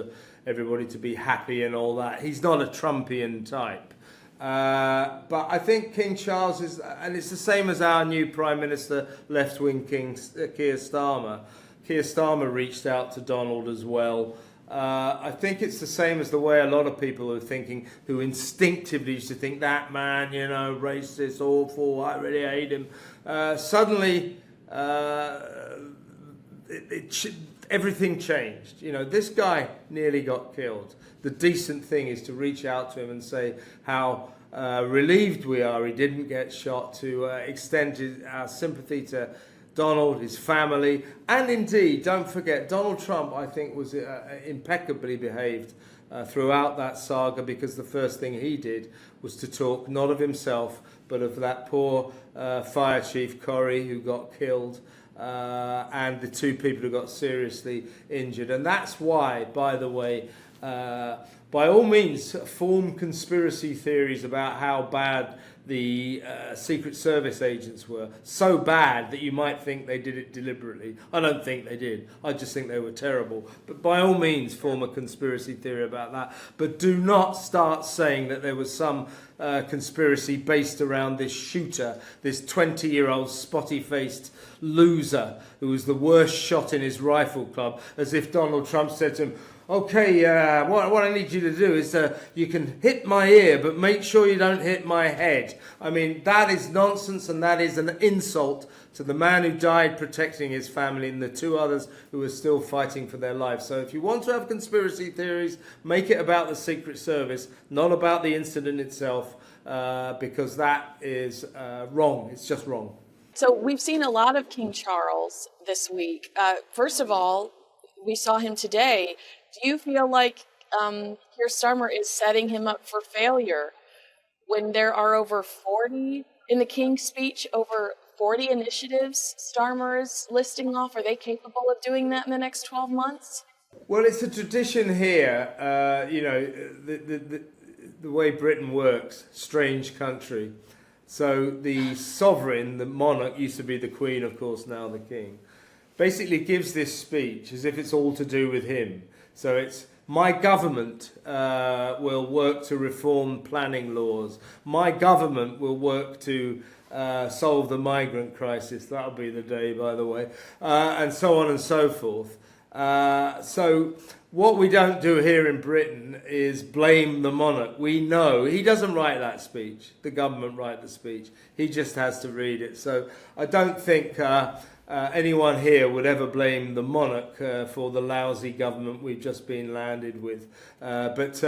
everybody to be happy and all that. He's not a Trumpian type. But I think King Charles is... And it's the same as our new Prime Minister, left-wing King Keir Starmer. Keir Starmer reached out to Donald as well. I think it's the same as the way a lot of people are thinking, who instinctively used to think that man, racist, awful, I really hate him. Suddenly, everything changed. This guy nearly got killed. The decent thing is to reach out to him and say how relieved we are he didn't get shot, to extend our sympathy to Donald, his family, and indeed, don't forget, Donald Trump, I think, was impeccably behaved throughout that saga, because the first thing he did was to talk not of himself, but of that poor fire chief, Corrie, who got killed, and the two people who got seriously injured. And that's why, by the way, by all means, form conspiracy theories about how bad the Secret Service agents were. So bad that you might think they did it deliberately. I don't think they did. I just think they were terrible. But by all means, form a conspiracy theory about that. But do not start saying that there was some conspiracy based around this shooter, this 20-year-old spotty-faced loser who was the worst shot in his rifle club, as if Donald Trump said to him, okay, what I need you to do is you can hit my ear, but make sure you don't hit my head. I mean, that is nonsense, and that is an insult to the man who died protecting his family and the two others who are still fighting for their lives. So if you want to have conspiracy theories, make it about the Secret Service, not about the incident itself, because that is wrong. It's just wrong. So we've seen a lot of King Charles this week. First of all, we saw him today. Do you feel like Keir Starmer is setting him up for failure when there are over 40, in the King's speech, over 40 initiatives Starmer is listing off? Are they capable of doing that in the next 12 months? Well, it's a tradition here, you know, the way Britain works, strange country. So the sovereign, the monarch, used to be the Queen, of course, now the King, basically gives this speech as if it's all to do with him. So it's, my government will work to reform planning laws. My government will work to solve the migrant crisis. That'll be the day, by the way. And so on and so forth. So what we don't do here in Britain is blame the monarch. We know he doesn't write that speech. The government write the speech. He just has to read it. So I don't think anyone here would ever blame the monarch for the lousy government we've just been landed with. But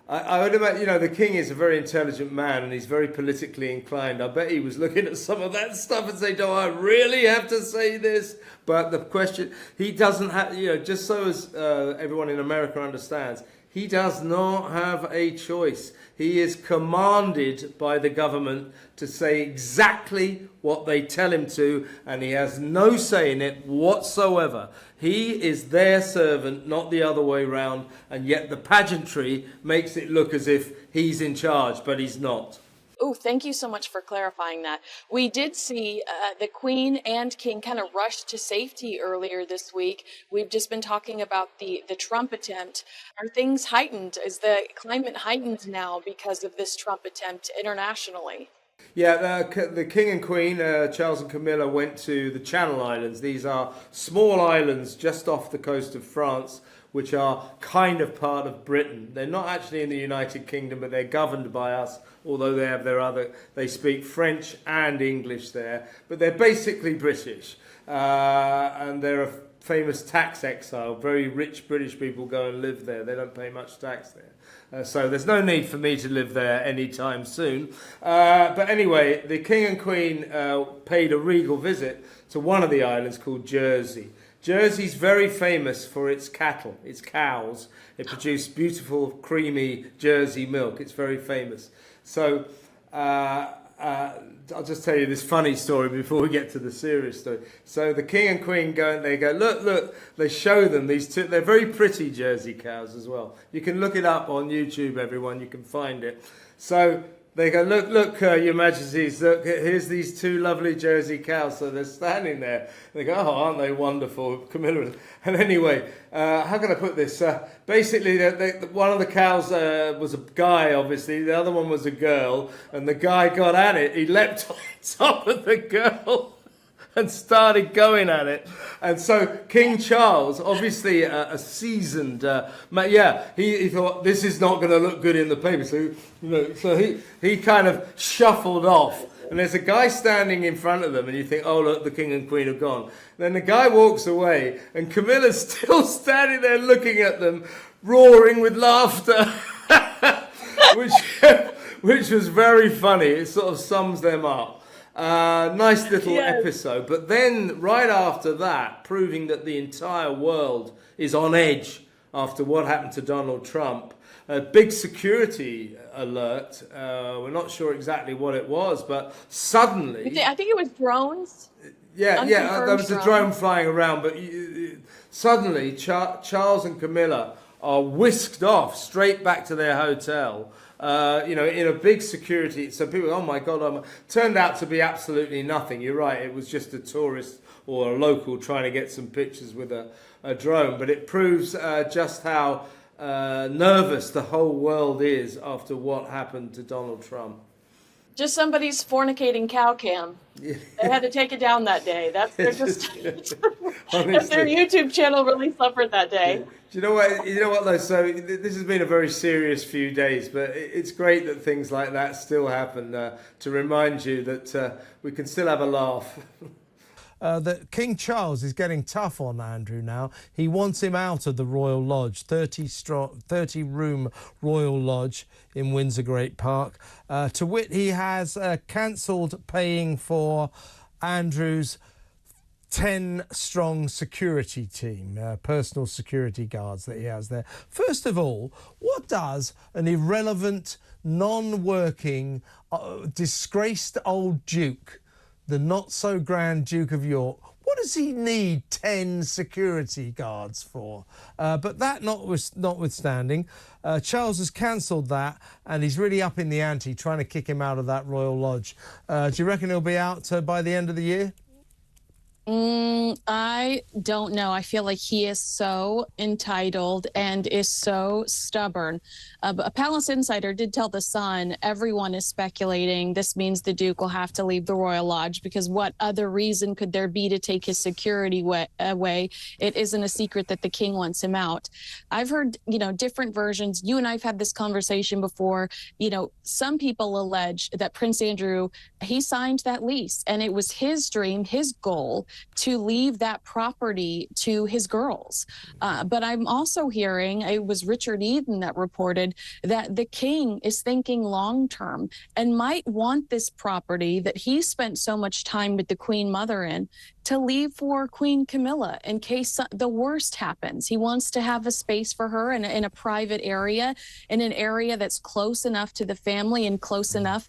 I would imagine, you know, the king is a very intelligent man and he's very politically inclined. I bet he was looking at some of that stuff and saying, do I really have to say this? But the question, he doesn't have, you know, just so as everyone in America understands, he does not have a choice. He is commanded by the government to say exactly what they tell him to, and he has no say in it whatsoever. He is their servant, not the other way round, and yet the pageantry makes it look as if he's in charge, but he's not. Oh, thank you so much for clarifying that. We did see the Queen and King kind of rush to safety earlier this week. We've just been talking about the Trump attempt. Are things heightened? Is the climate heightened now because of this Trump attempt internationally? Yeah, the King and Queen, Charles and Camilla, went to the Channel Islands. These are small islands just off the coast of France, which are kind of part of Britain. They're not actually in the United Kingdom, but they're governed by us, although they have they speak French and English there, but they're basically British. And they're a famous tax exile. Very rich British people go and live there. They don't pay much tax there. So there's no need for me to live there anytime soon. But anyway, the King and Queen paid a regal visit to one of the islands called Jersey. Jersey's very famous for its cattle, its cows. It produces beautiful, creamy Jersey milk. It's very famous. So I'll just tell you this funny story before we get to the serious story. So the King and Queen go and they go, look, they show them these two, they're very pretty Jersey cows as well. You can look it up on YouTube, everyone, you can find it. So they go, look, Your Majesties, look, here's these two lovely Jersey cows. So they're standing there. And they go, oh, aren't they wonderful, Camilla? And anyway, how can I put this? Basically, one of the cows was a guy, obviously. The other one was a girl. And the guy got at it. He leapt on top of the girl and started going at it. And so King Charles, obviously a seasoned he thought this is not going to look good in the paper. So he kind of shuffled off. And there's a guy standing in front of them, and you think, oh look, the King and Queen have gone. Then the guy walks away, and Camilla's still standing there looking at them, roaring with laughter, which was very funny. It sort of sums them up. Nice little episode. But then right after that, proving that the entire world is on edge after what happened to Donald Trump, a big security alert. We're not sure exactly what it was, but suddenly... I think it was drones. Yeah, there was a drone flying around, but suddenly Charles and Camilla are whisked off straight back to their hotel. In a big security, so people, oh my God, turned out to be absolutely nothing. You're right, it was just a tourist or a local trying to get some pictures with a drone, but it proves just how nervous the whole world is after what happened to Donald Trump. Just somebody's fornicating cow cam. Yeah. They had to take it down that day. That's their YouTube channel really suffered that day. Yeah. Do you know what though? So this has been a very serious few days, but it's great that things like that still happen to remind you that we can still have a laugh. That King Charles is getting tough on Andrew now. He wants him out of the Royal Lodge, 30-room Royal Lodge in Windsor Great Park. To wit, he has cancelled paying for Andrew's 10-strong security team, personal security guards that he has there. First of all, what does an irrelevant, non-working, disgraced old Duke, the not-so-grand Duke of York, What does he need 10 security guards for? But that notwithstanding, Charles has cancelled that, and he's really up in the ante, trying to kick him out of that Royal Lodge. Do you reckon he'll be out by the end of the year? I don't know. I feel like he is so entitled and is so stubborn. A palace insider did tell The Sun, everyone is speculating this means the Duke will have to leave the Royal Lodge, because what other reason could there be to take his security away? It isn't a secret that the king wants him out. I've heard, different versions. You and I've had this conversation before. Some people allege that Prince Andrew, he signed that lease, and it was his dream, his goal, to leave that property to his girls. But I'm also hearing, it was Richard Eden that reported that the king is thinking long term and might want this property that he spent so much time with the Queen Mother in to leave for Queen Camilla in case the worst happens. He wants to have a space for her in a private area, in an area that's close enough to the family and close enough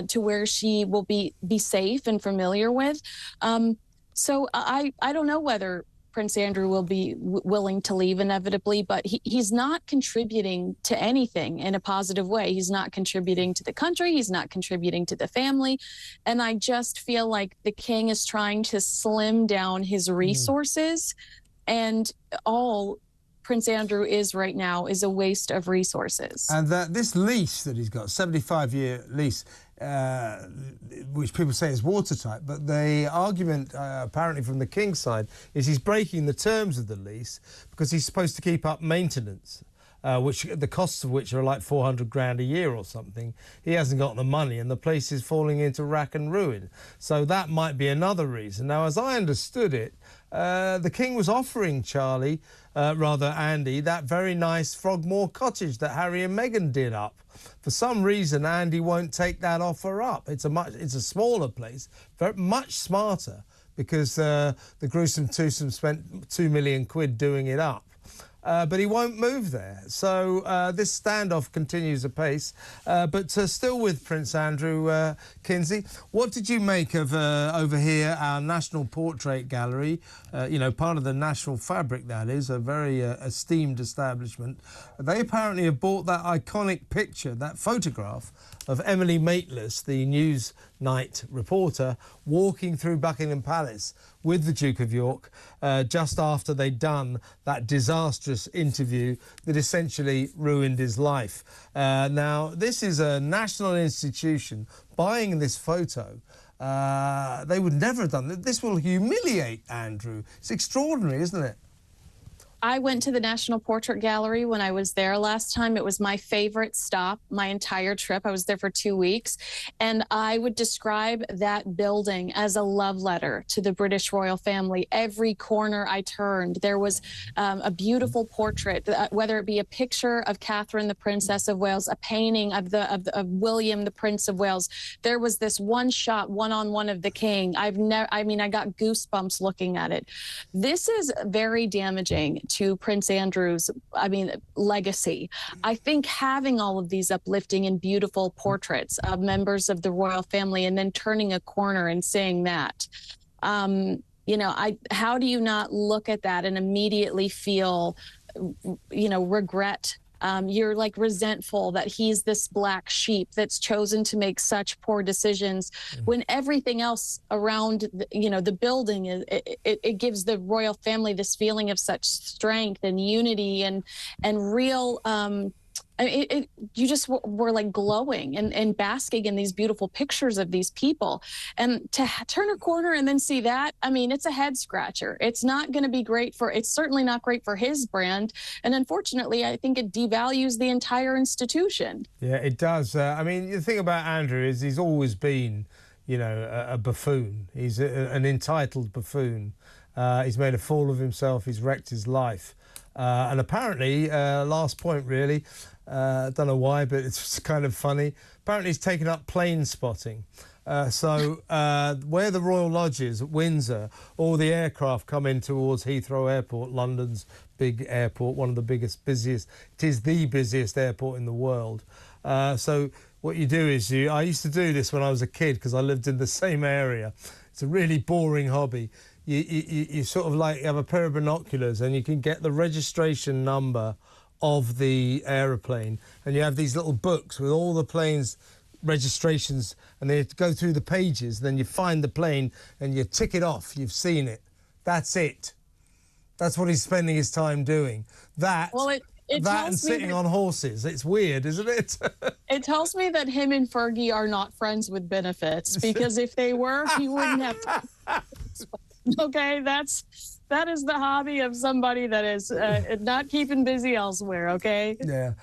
to where she will be safe and familiar with. So I don't know whether Prince Andrew will be willing to leave inevitably, but he's not contributing to anything in a positive way. He's not contributing to the country. He's not contributing to the family. And I just feel like the king is trying to slim down his resources, and all Prince Andrew is right now is a waste of resources. And this lease that he's got, 75-year lease, which people say is watertight, but the argument apparently from the king's side is he's breaking the terms of the lease because he's supposed to keep up maintenance, which the costs of which are like 400 grand a year or something. He hasn't got the money, and the place is falling into rack and ruin. So that might be another reason. Now, as I understood it, the king was offering Andy, that very nice Frogmore cottage that Harry and Meghan did up. For some reason, Andy won't take that offer up. It's a smaller place, much smarter, because the gruesome twosome spent £2 million doing it up. But he won't move there. So this standoff continues apace. But still with Prince Andrew, Kinsey, what did you make of over here, our National Portrait Gallery? Part of the national fabric, that is, a very esteemed establishment. They apparently have bought that iconic picture, that photograph of Emily Maitlis, the Newsnight reporter, walking through Buckingham Palace with the Duke of York just after they'd done that disastrous interview that essentially ruined his life. Now, this is a national institution buying this photo. They would never have done that. This will humiliate Andrew. It's extraordinary, isn't it? I went to the National Portrait Gallery when I was there last time. It was my favorite stop my entire trip. I was there for 2 weeks, and I would describe that building as a love letter to the British royal family. Every corner I turned, there was a beautiful portrait, whether it be a picture of Catherine, the Princess of Wales, a painting of William, the Prince of Wales. There was this one shot, one-on-one of the king. I got goosebumps looking at it. This is very damaging to Prince Andrew's, legacy. I think having all of these uplifting and beautiful portraits of members of the royal family and then turning a corner and saying that, how do you not look at that and immediately feel, regret? You're like resentful that he's this black sheep that's chosen to make such poor decisions when everything else around, the building, it gives the royal family this feeling of such strength and unity and real, you just were like glowing and basking in these beautiful pictures of these people. And to turn a corner and then see that, it's a head scratcher. It's not going to be great it's certainly not great for his brand. And unfortunately, I think it devalues the entire institution. Yeah, it does. The thing about Andrew is he's always been, a buffoon. He's an entitled buffoon. He's made a fool of himself. He's wrecked his life. And apparently, last point really, don't know why, but it's kind of funny. Apparently he's taken up plane spotting. So where the Royal Lodge is at Windsor, all the aircraft come in towards Heathrow Airport, London's big airport, one of the busiest. It is the busiest airport in the world. So what you do is I used to do this when I was a kid because I lived in the same area. It's a really boring hobby. you sort of like have a pair of binoculars and you can get the registration number of the aeroplane, and you have these little books with all the planes registrations, and they go through the pages, then you find the plane and you tick it off. You've seen it. That's it. That's what he's spending his time doing. That and sitting on horses. It's weird, isn't it? It tells me that him and Fergie are not friends with benefits, because if they were, he wouldn't have to. Okay, that is the hobby of somebody that is not keeping busy elsewhere, okay? Yeah.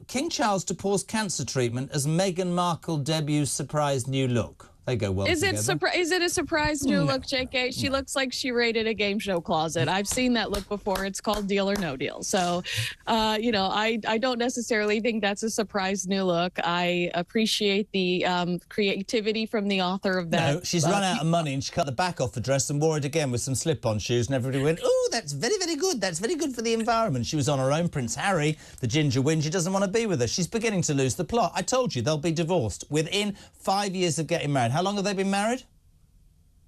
King Charles to pause cancer treatment as Meghan Markle debuts surprise new look. They go well together. Is it a surprise new look, JK? She looks like she raided a game show closet. I've seen that look before. It's called Deal or No Deal. So, you know, I don't necessarily think that's a surprise new look. I appreciate the creativity from the author of that. No, she's run out of money and she cut the back off the dress and wore it again with some slip-on shoes, and everybody went, "Oh, that's very, very good. That's very good for the environment." She was on her own. Prince Harry, the ginger whinge, doesn't want to be with her. She's beginning to lose the plot. I told you, they'll be divorced within 5 years of getting married. How long have they been married?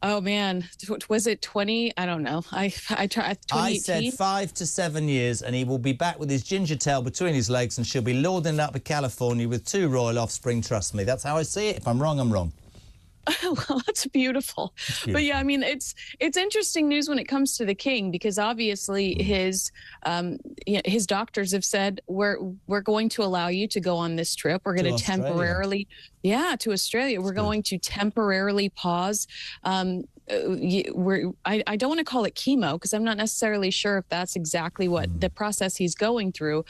Oh man, was it 20? I don't know. I tried. I said 5 to 7 years, and he will be back with his ginger tail between his legs, and she'll be lording it up with California with 2 royal offspring. Trust me, that's how I see it. If I'm wrong, I'm wrong. Well, that's beautiful. But yeah, I mean, it's interesting news when it comes to the king, because obviously his doctors have said we're going to allow you to go on this trip. We're going to temporarily, to Australia. We're going to temporarily pause. I don't want to call it chemo, because I'm not necessarily sure if that's exactly what the process he's going through,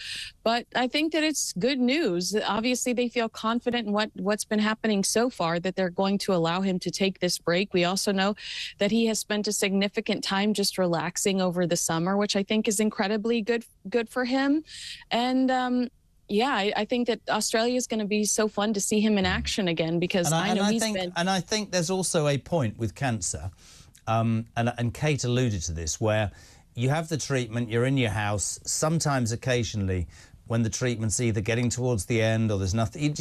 but I think that it's good news. Obviously, they feel confident in what's been happening so far, that they're going to allow him to take this break. We also know that he has spent a significant time just relaxing over the summer, which I think is incredibly good for him. And I think that Australia is going to be so fun to see him in action again, because I think there's also a point with cancer, and Kate alluded to this, where you have the treatment, you're in your house, sometimes occasionally when the treatment's either getting towards the end or there's nothing.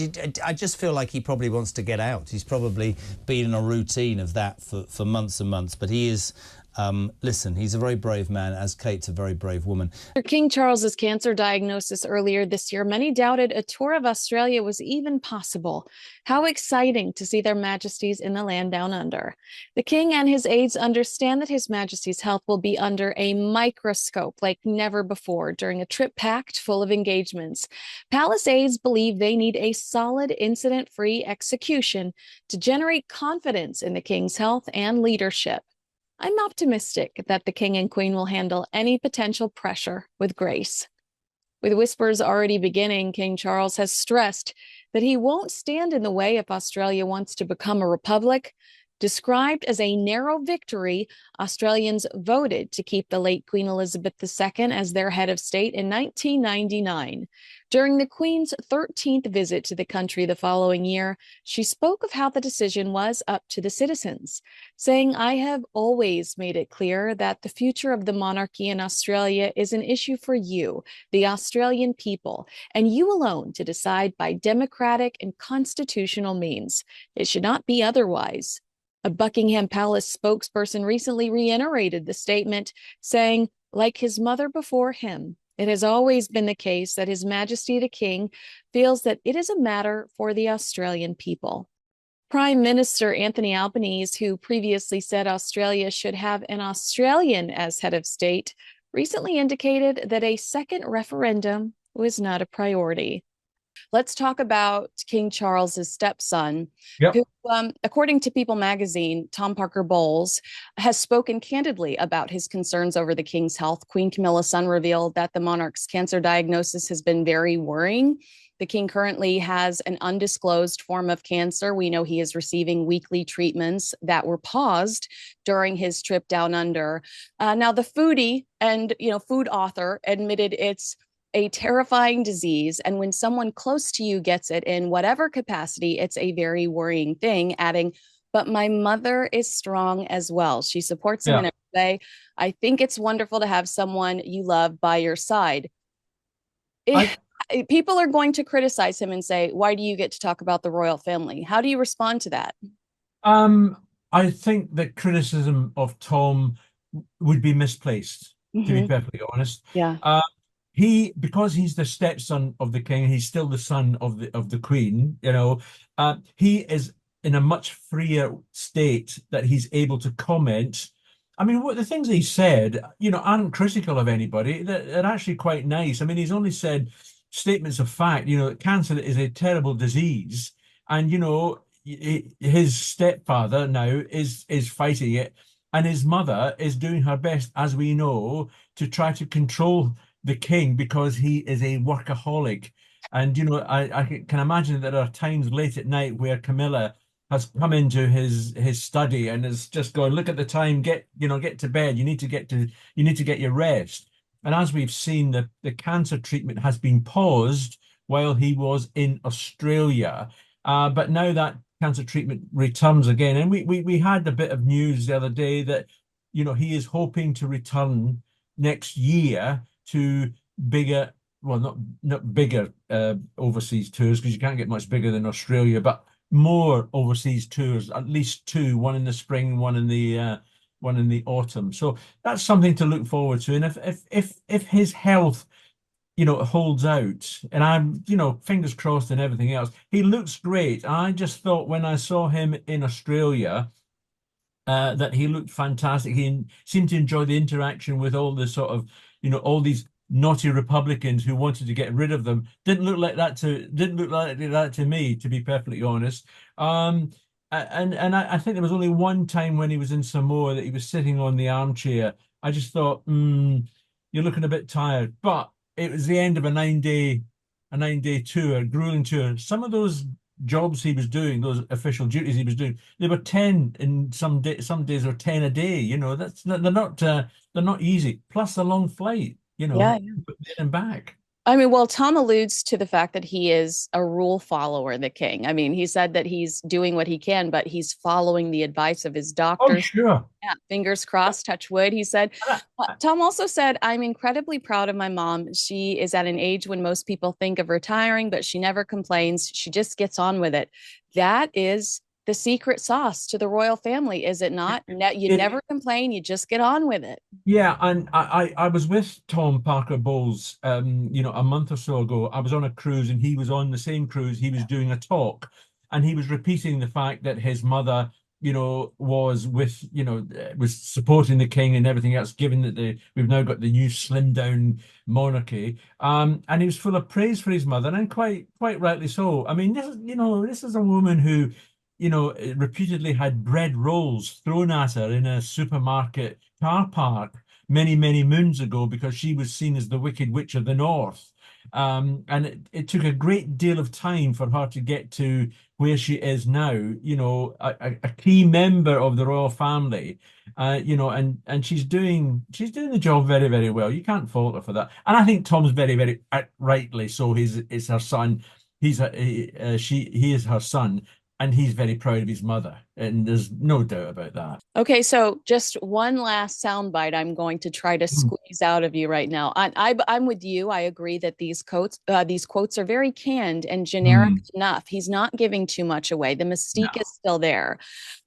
I just feel like he probably wants to get out. He's probably been in a routine of that for months and months, but he is... listen, he's a very brave man, as Kate's a very brave woman. After King Charles's cancer diagnosis earlier this year, many doubted a tour of Australia was even possible. How exciting to see their majesties in the land down under. The king and his aides understand that his majesty's health will be under a microscope like never before during a trip packed full of engagements. Palace aides believe they need a solid, incident-free execution to generate confidence in the king's health and leadership. I'm optimistic that the king and queen will handle any potential pressure with grace. With whispers already beginning, King Charles has stressed that he won't stand in the way if Australia wants to become a republic. Described as a narrow victory, Australians voted to keep the late Queen Elizabeth II as their head of state in 1999. During the Queen's 13th visit to the country the following year, she spoke of how the decision was up to the citizens, saying, "I have always made it clear that the future of the monarchy in Australia is an issue for you, the Australian people, and you alone to decide by democratic and constitutional means. It should not be otherwise." A Buckingham Palace spokesperson recently reiterated the statement, saying, like his mother before him, it has always been the case that His Majesty the King feels that it is a matter for the Australian people. Prime Minister Anthony Albanese, who previously said Australia should have an Australian as head of state, recently indicated that a second referendum was not a priority. Let's talk about King Charles's stepson, who, according to People magazine, Tom Parker Bowles, has spoken candidly about his concerns over the king's health. Queen Camilla's son revealed that the monarch's cancer diagnosis has been very worrying. The king currently has an undisclosed form of cancer. We know he is receiving weekly treatments that were paused during his trip down under. Now, the foodie and food author admitted it's a terrifying disease, and when someone close to you gets it in whatever capacity, it's a very worrying thing, adding, "But my mother is strong as well. She supports him in every way. I think it's wonderful to have someone you love by your side." People are going to criticize him and say, "Why do you get to talk about the royal family?" How do you respond to that? I think the criticism of Tom would be misplaced, to be perfectly honest. Yeah. Because he's the stepson of the king, he's still the son of the queen, you know. He is in a much freer state that he's able to comment. I mean, what the things he said, you know, aren't critical of anybody. They're actually quite nice. I mean, he's only said statements of fact. You know, cancer is a terrible disease, and you know, his stepfather now is fighting it, and his mother is doing her best, as we know, to try to control the king because he is a workaholic. And you know, I can imagine that there are times late at night where Camilla has come into his study and is just going, look at the time, get to bed. You need to get your rest. And as we've seen, the cancer treatment has been paused while he was in Australia. But now that cancer treatment returns again. And we had a bit of news the other day that, you know, he is hoping to return next year to bigger, well, not bigger overseas tours, because you can't get much bigger than Australia, but more overseas tours, at least two, one in the spring, one in the autumn. So that's something to look forward to. And if his health, you know, holds out, and I'm, you know, fingers crossed and everything else, he looks great. I just thought when I saw him in Australia, that he looked fantastic. He seemed to enjoy the interaction with all the sort of, you know, all these naughty Republicans who wanted to get rid of them. Didn't look like that to me, to be perfectly honest. And I think there was only one time when he was in Samoa that he was sitting on the armchair. I just thought, you're looking a bit tired. But it was the end of a 9-day tour, a grueling tour. Some of those jobs he was doing, those official duties he was doing, they were 10 in some days are 10 a day. You know, they're not easy. Plus a long flight, you know, Yeah. there and back. I mean, well, Tom alludes to the fact that he is a rule follower, the king. I mean, he said that he's doing what he can, but he's following the advice of his doctor. Oh, sure. Yeah, fingers crossed, touch wood, he said. Tom also said, I'm incredibly proud of my mom. She is at an age when most people think of retiring, but she never complains. She just gets on with it. That is the secret sauce to the royal family, is it not? You never complain, you just get on with it. Yeah, and I was with Tom Parker Bowles, you know, a month or so ago. I was on a cruise and he was on the same cruise. He was doing a talk and he was repeating the fact that his mother, you know, was supporting the king and everything else, given that we've now got the new slimmed down monarchy. And he was full of praise for his mother, and quite rightly so. I mean, this is a woman who, you know, repeatedly had bread rolls thrown at her in a supermarket car park many moons ago because she was seen as the Wicked Witch of the North. And it took a great deal of time for her to get to where she is now, you know, a key member of the royal family, you know, and she's doing the job very well. You can't fault her for that. And I think Tom's very rightly so. He's her son. He is her son. And he's very proud of his mother, and there's no doubt about that. Okay, so just one last soundbite I'm going to try to squeeze out of you right now. I'm with you. I agree that these quotes are very canned and generic enough. He's not giving too much away. The mystique is still there.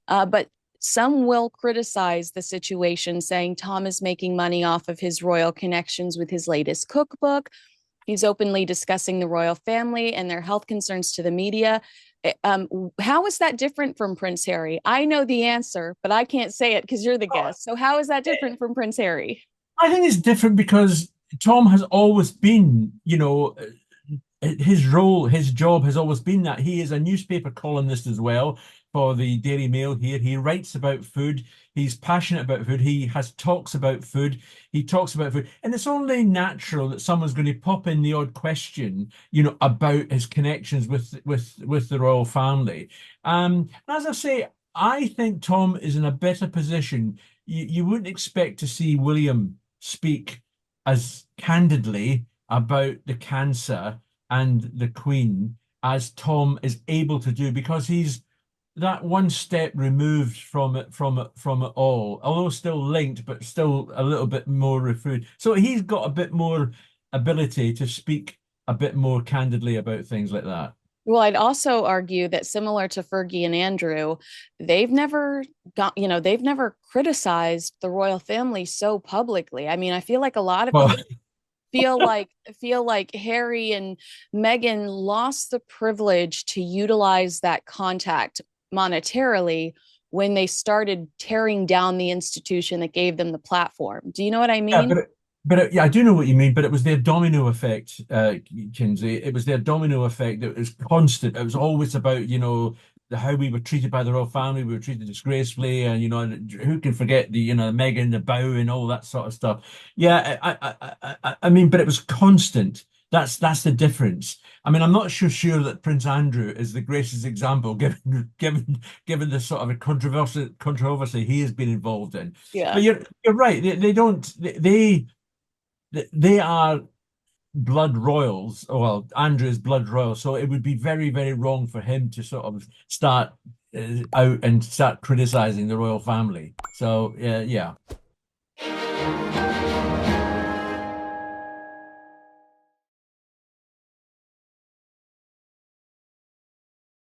But some will criticize the situation, saying Tom is making money off of his royal connections with his latest cookbook. He's openly discussing the royal family and their health concerns to the media. How is that different from Prince Harry? I know the answer, but I can't say it because you're the guest. So how is that different from Prince Harry? I think it's different because Tom has always been, you know, his job has always been that. He is a newspaper columnist as well for the Daily Mail here. He writes about food. He's passionate about food. He has talks about food. He talks about food. And it's only natural that someone's going to pop in the odd question, you know, about his connections with the royal family. As I say, I think Tom is in a better position. You wouldn't expect to see William speak as candidly about the cancer and the Queen as Tom is able to do, because he's that one step removed from it all, although still linked, but still a little bit more removed. So he's got a bit more ability to speak a bit more candidly about things like that. Well, I'd also argue that similar to Fergie and Andrew, they've never they've never criticized the royal family so publicly. I mean, I feel like a lot of Well, people feel like Harry and Meghan lost the privilege to utilize that contact monetarily when they started tearing down the institution that gave them the platform. Do you know what I yeah, mean? yeah, I do know what you mean, but it was their domino effect, Kinsey. It was their domino effect that was constant. It was always about, how we were treated by the royal family. We were treated disgracefully, and who can forget the, Meghan, the bow, and all that sort of stuff. Yeah, I mean, but it was constant. That's the difference. I mean, I'm not sure that Prince Andrew is the greatest example, given the sort of a controversy he has been involved in. Yeah. But you're right. They are blood royals. Well, Andrew is blood royal, so it would be very, very wrong for him to sort of start out and start criticizing the royal family. So yeah.